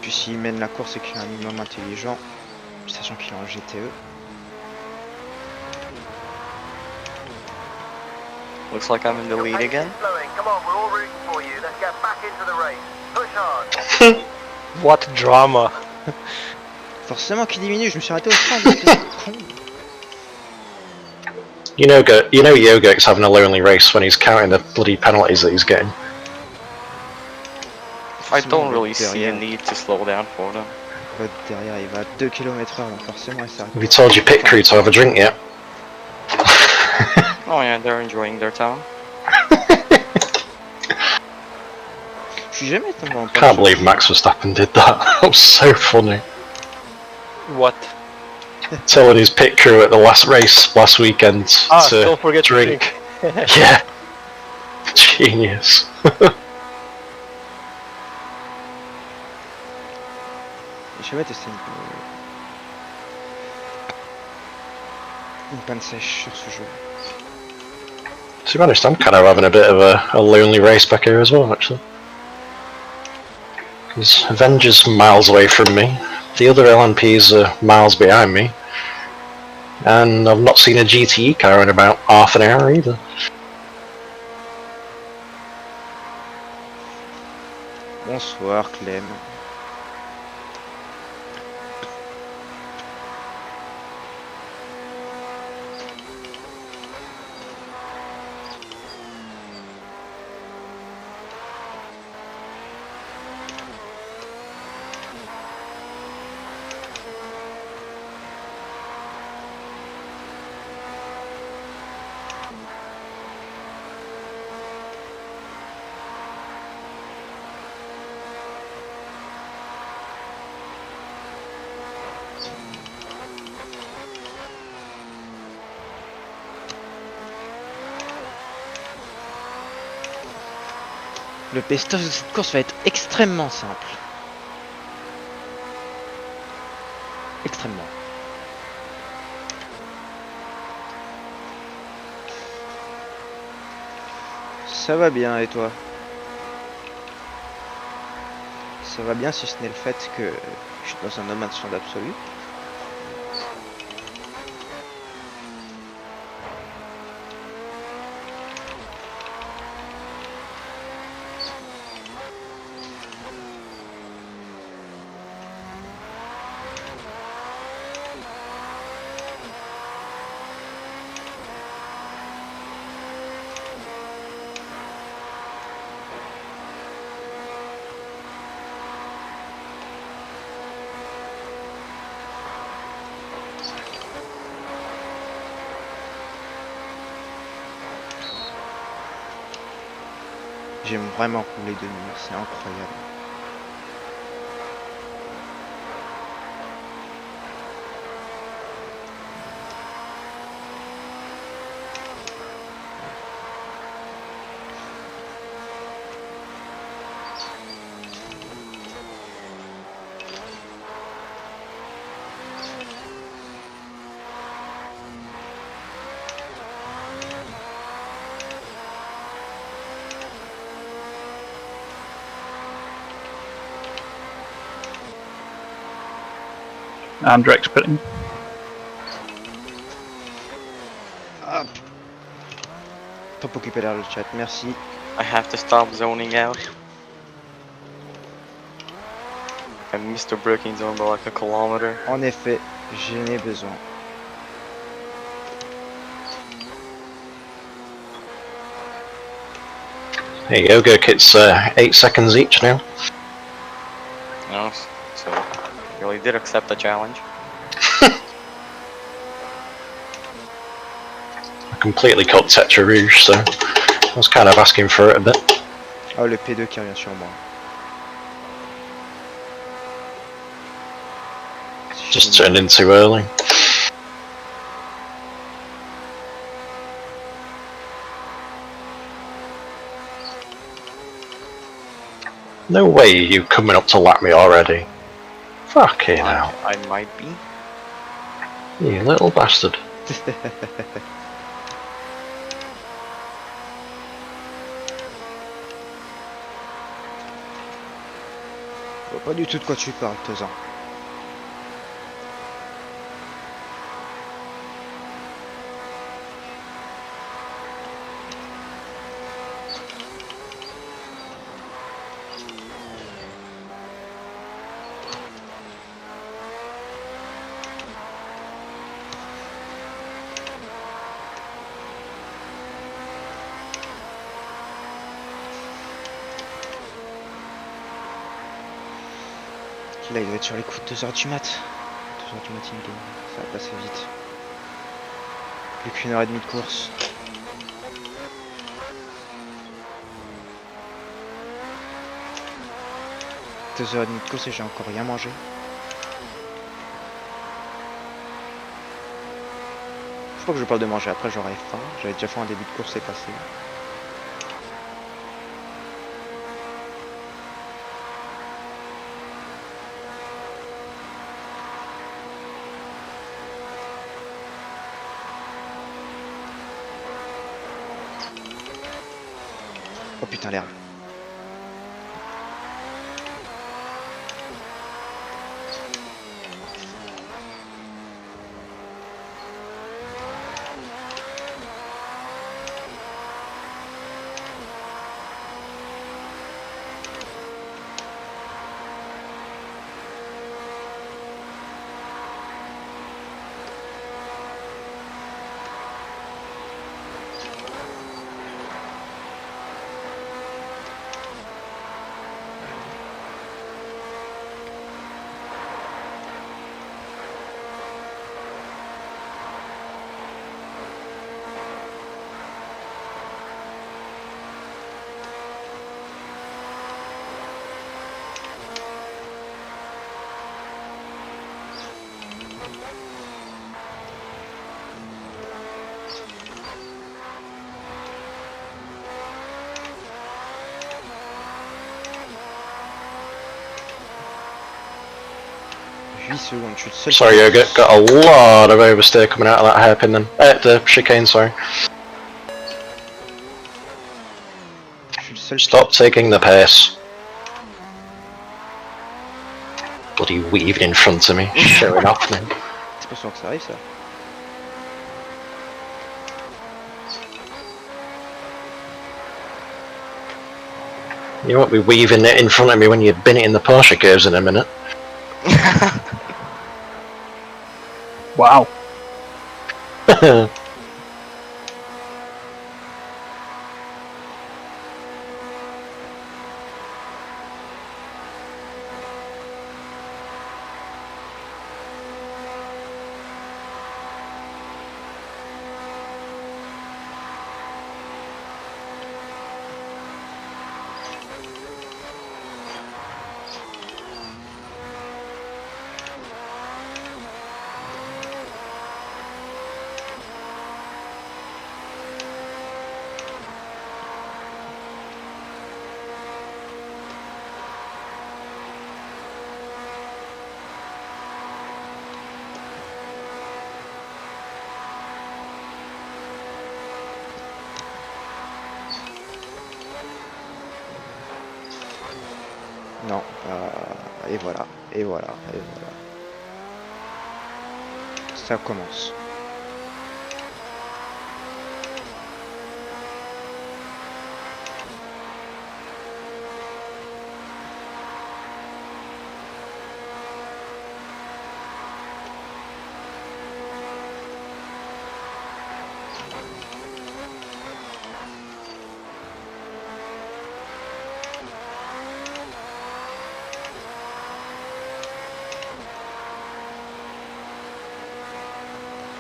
Puis s'il mène la course et qu'il est un minimum intelligent, sachant qu'il est en GTE. Looks like I'm in the Your lead pace again. is slowing. Come on, we're all rooting for you. Let's get back into the race. Push hard. What drama! Forcément qu'il diminue, je me suis arrêté au 30, espèce de con. You know Yogurt's having a lonely race when he's counting the bloody penalties that he's getting. I don't really see a need to slow down for them. Derrière, il va à 2 km/h, donc forcément il s'arrête. Have you told your pit crew to have a drink yet? Oh yeah, they're enjoying their time. Je suis jamais tombé en I can't believe Max Verstappen did that. That was so funny. What? Telling his pit crew at the last race last weekend to Don't forget drink. to drink. Yeah. Genius. J'ai jamais testé une panne sèche sur ce jeu. To be honest, I'm kind of having a bit of a lonely race back here as well, actually. Because Avenger's miles away from me, the other LMPs are miles behind me, and I've not seen a GTE car in about half an hour either. Bonsoir Clem. Le best-of de cette course va être extrêmement simple. Extrêmement. Ça va bien et toi? Ça va bien si ce n'est le fait que je suis dans un no-man's land absolu. J'aime vraiment rouler de nuit, c'est incroyable. Andrex pitting. Hop. Top occupé derrière le chat, merci. I have to stop zoning out. I missed the braking zone by like a kilometer. En effet, j'en ai besoin. There you go, Gurk, it's 8 seconds each now. No, so you really did accept the challenge. I completely cut Tetra Rouge, so I was kind of asking for it a bit. Oh, le P2 qui revient sur moi. Just turned in too early. No way you coming up to lap me already. Fucking hell. I might be. You little bastard. Je vois pas du tout de quoi tu parles, Tozan. Là, il doit être sur les coups de 2h du mat. 2h du matin, ça va passer vite. Plus qu'une heure et demie de course. Deux heures et demie de course et j'ai encore rien mangé. Je crois que je parle de manger, après j'aurai faim. J'avais déjà fait un début de course, c'est passé. Oh putain, l'herbe. Secondes, je suis le seul. Sorry, you got a lot of oversteer coming out of that hairpin then. The chicane, sorry. Je suis le seul. Stop taking the pace. Bloody weaved in front of me, showing off me. C'est pas sûr que ça arrive ça. You won't be weaving it in front of me when you bin it in the Porsche curves in a minute. Wow. Non, et voilà, et voilà, et voilà. Ça commence.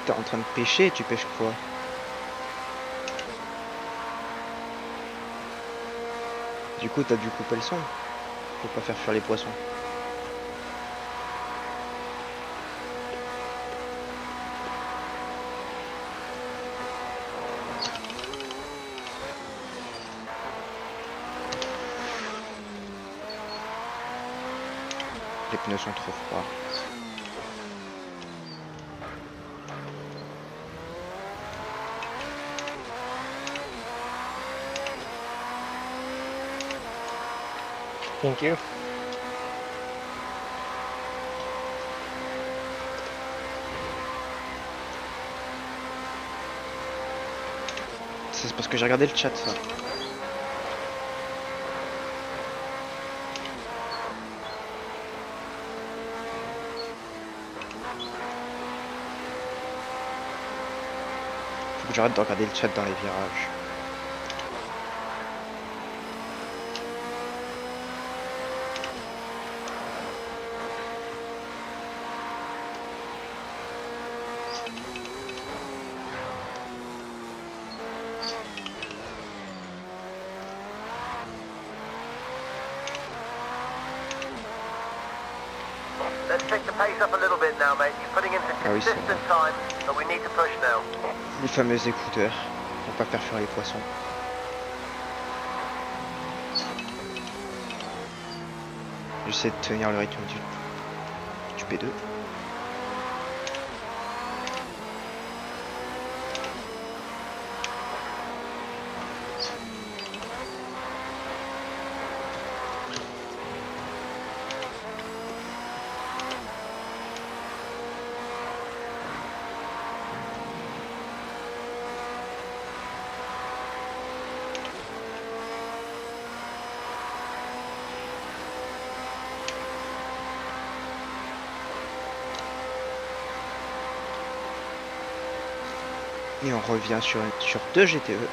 T'es en train de pêcher, tu pêches quoi? Du coup, t'as dû couper le son. Faut pas faire fuir les poissons. Les pneus sont trop froids. Thank you. C'est parce que j'ai regardé le chat, ça. Faut que j'arrête de regarder le chat dans les virages. Let's take the pace up a little bit now, mate. You're putting in some Ah oui, c'est consistent time, but we need to push now. Les fameux écouteurs, pour pas faire fuir les poissons. J'essaie de tenir le rythme du P2. Et on revient sur 2 GTE.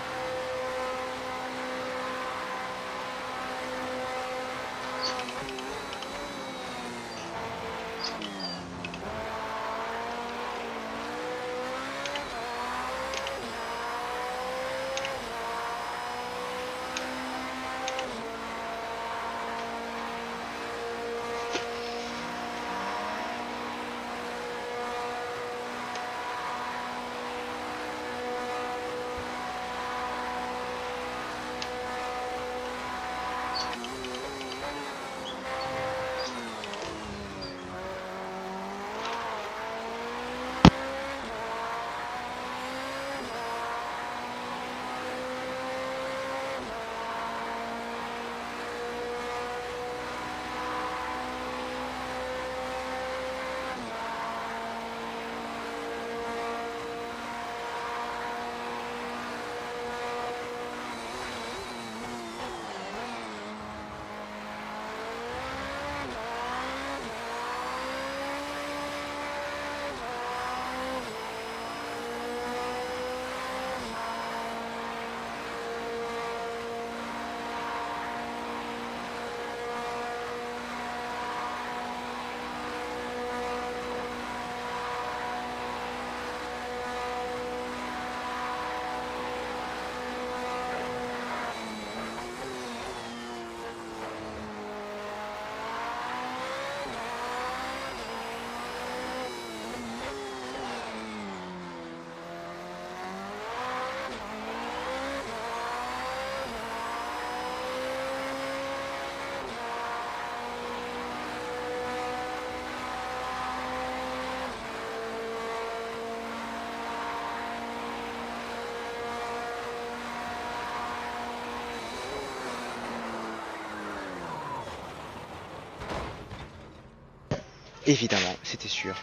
Évidemment, c'était sûr.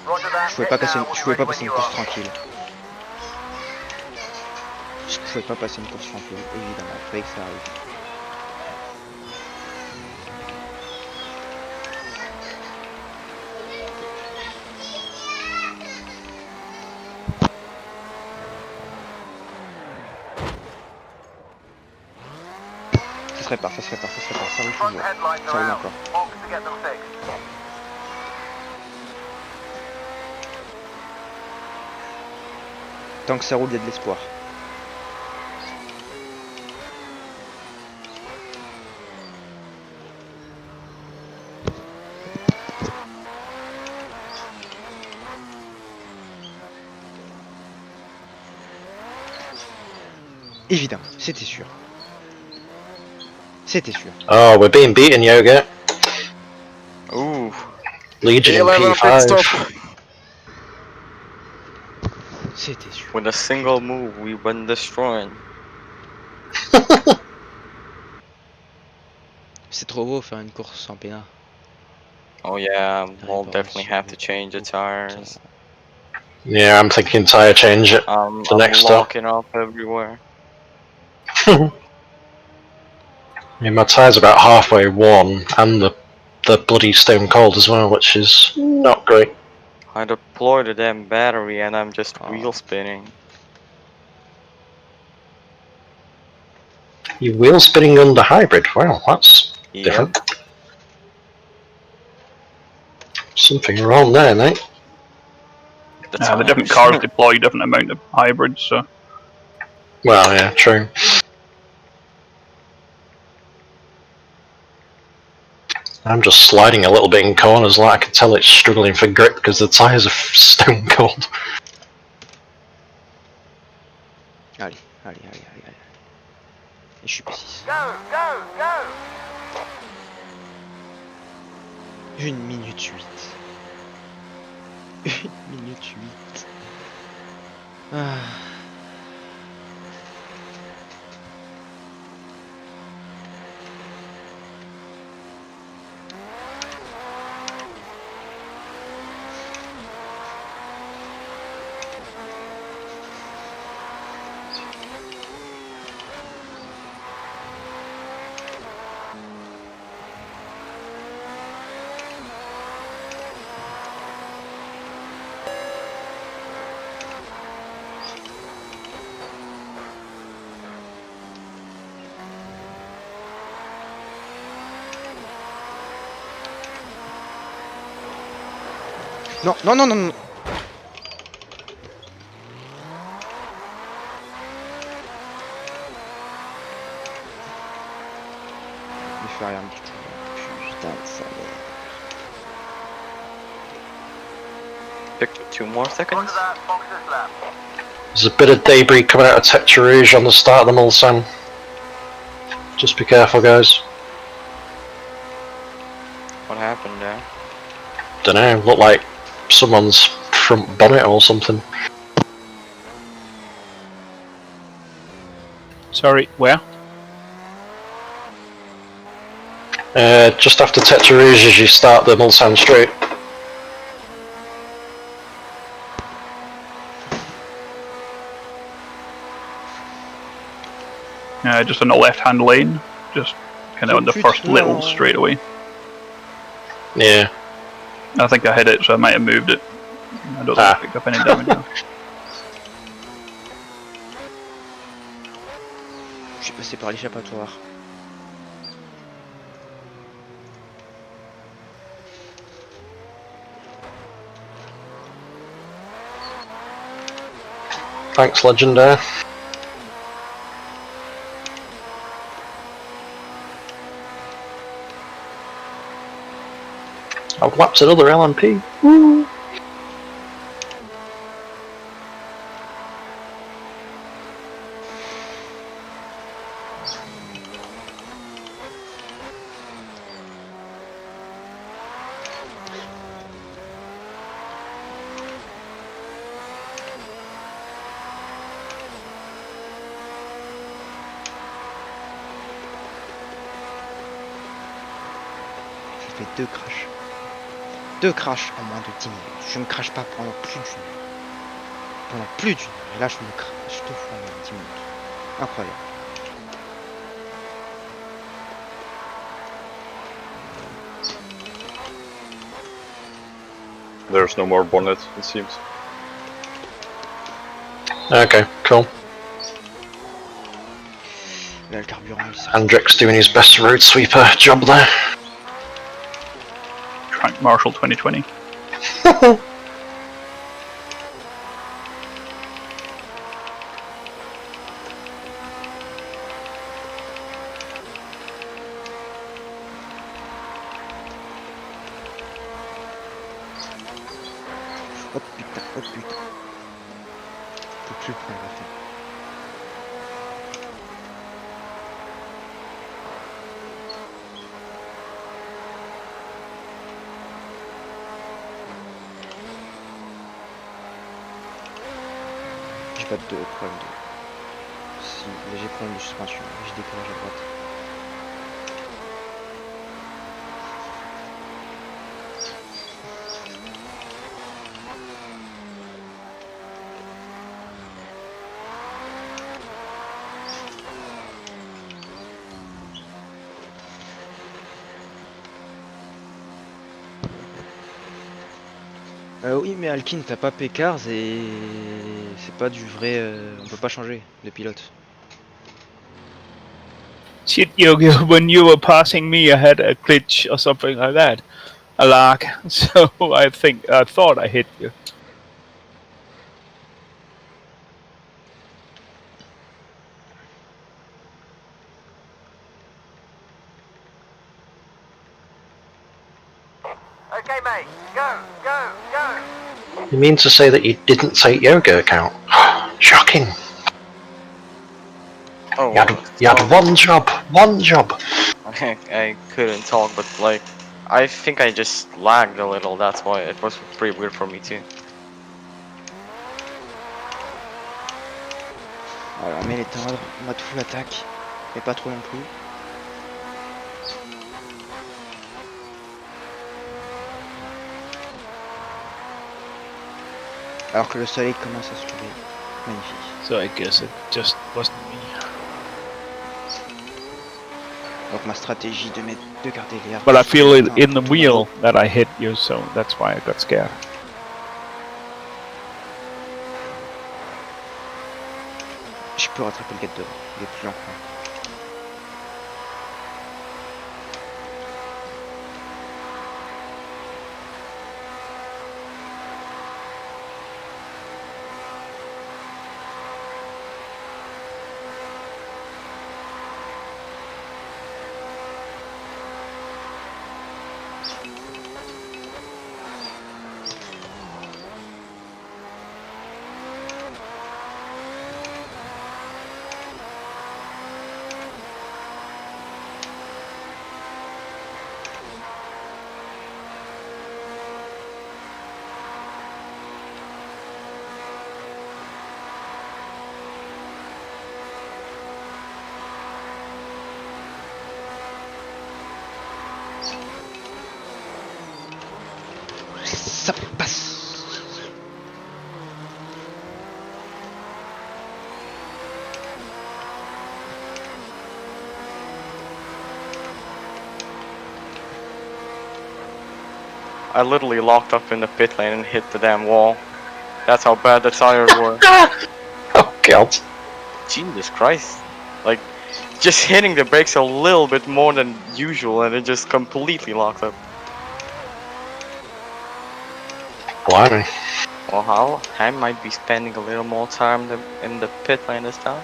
Roger that. Je pouvais pas Hit passer now. je We'll pouvais be pas ready passer when une you course are. tranquille. Je pouvais pas passer une course tranquille, évidemment. Fallait que ça arrive. Ça se répare, ça se répare, ça se répare. Ça roule Front toujours. headlights Ça are roule out. encore. Box to get them fixed. Tant que ça roule, il y a de l'espoir. Évidemment, c'était sûr. C'était sûr. Oh, we're being beaten, Yoga. Ooh. Legion in P11 pit stop. P5. C'était sûr. With a single move, we went destroying. C'est trop beau faire une course sans pénal. Oh yeah, we'll Réparation, definitely have to change the tires. Yeah, I'm thinking tire change at the I'm next stop. locking up everywhere. I mean, my tire's about halfway worn, and the bloody stone cold as well, which is not great. I deployed the damn battery and I'm just Oh. wheel spinning. You wheel spinning under hybrid? Wow, that's Yep. different. Something wrong there, mate. The different tires. cars deploy different amount of hybrids, so Well, yeah, true. I'm just sliding a little bit in corners, like I can tell it's struggling for grip because the tyres are stone cold. Allez, allez, allez, allez, allez. Et je suis P6. Go, go, go. 1 minute 8. 1 minute 8. Ah. Non, non, non, non, non. Il fait rien du tout. Putain de sa mère. Pick 2 more seconds. Onto that, boxer's lap. There's a bit of debris coming out of Tetris on the start of the Mulsanne. Just be careful, guys. What happened there? Dunno, looked like someone's front bonnet or something. Sorry, where? Just after Tetris as you start the Mulsanne straight. Just on the left-hand lane, just kind of on the first little straightaway. Yeah. I think I hit it, so I might have moved it. I don't think I picked up any damage. Now. Je suis passé par l'échappatoire. Thanks, Legendary. I've lapped another LMP. Woo! J'ai fait 2 crashs. 2 crashs en moins de 10 minutes. Je me crache pas pendant plus d'une heure. Pendant plus d'une heure. Et là, je me crache 2 fois en moins de 10 minutes. Incroyable. There's no more bonnet, it seems. Okay, cool. Là, le carburant, il sert. Hendrick's doing his best road sweeper job there. Track Marshall 2020. Oh putain, oh putain. Faut plus le prendre la fin. J'ai pas de problème de... Si, léger problème de suspension, je décourage à droite. Oui, mais Alkin, t'as pas Pécars et c'est pas du vrai. On peut pas changer de pilote. Shit, Yogi, when you were passing me, I had a glitch or something like that. A lag. So I thought I hit you. Okay, mate. Go, go, go. You mean to say that you didn't take yoga account? Shocking. Oh, You had one job. I couldn't talk, but like, I think I just lagged a little. That's why it was pretty weird for me too. Voilà, on met l'éteindre, on mode full attaque, mais pas trop non plus. Alors que le soleil commence à se lever. Magnifique. So I guess it just wasn't me. Donc ma stratégie de garder l'air. But I feel it in the wheel that I hit you, so that's why I got scared. Je peux rattraper le gars de devant, il est plus lent que moi. Ça passe. I literally locked up in the pit lane and hit the damn wall. That's how bad the tires were. Oh god. Jesus Christ. Like, just hitting the brakes a little bit more than usual and it just completely locked up. Blimey. Well, I might be spending a little more time in the pit lane this time.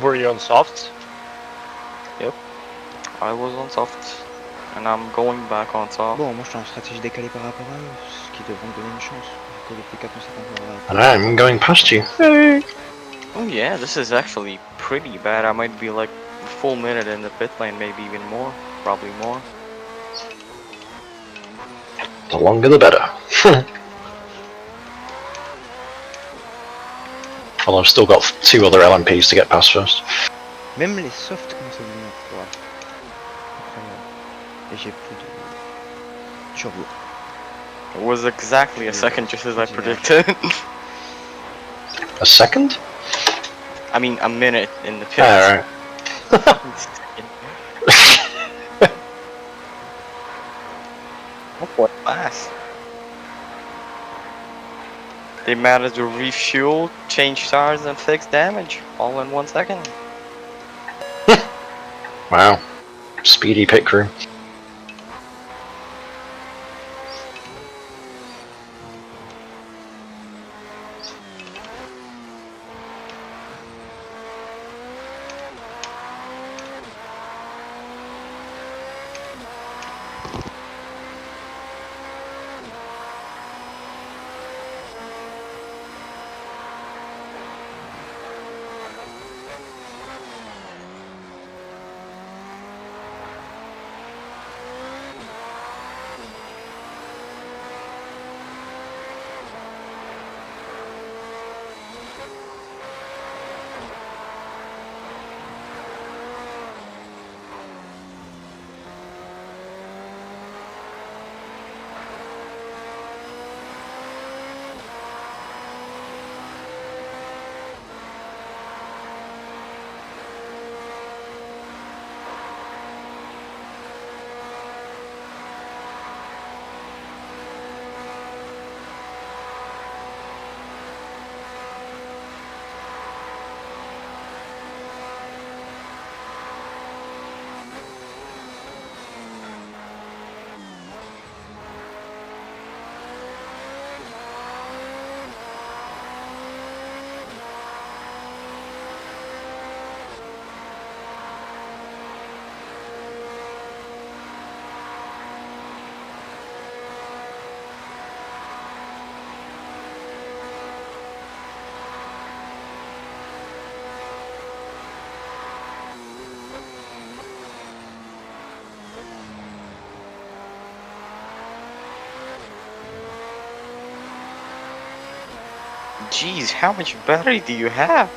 Were you on softs? I was on soft, and I'm going back on soft. Bon, moi je suis en stratégie décalée par rapport à eux, ce qui devrait me donner une chance. Que le P4 ne s'est pas encore. And I'm going past you. Oh yeah, this is actually pretty bad. I might be like a full minute in the pit lane, maybe even more. Probably more. The longer the better. Well, I've still got 2 other LMPs to get past first. Même les softs commencent à devenir froids. Incroyable. Et j'ai plus de turbo. It was exactly a second just as I predicted. A second? I mean, a minute in the pit. Alright. Oh boy, fast. They managed to refuel, change tires, and fix damage all in 1 second. Wow. Speedy pit crew. Jeez, how much battery do you have?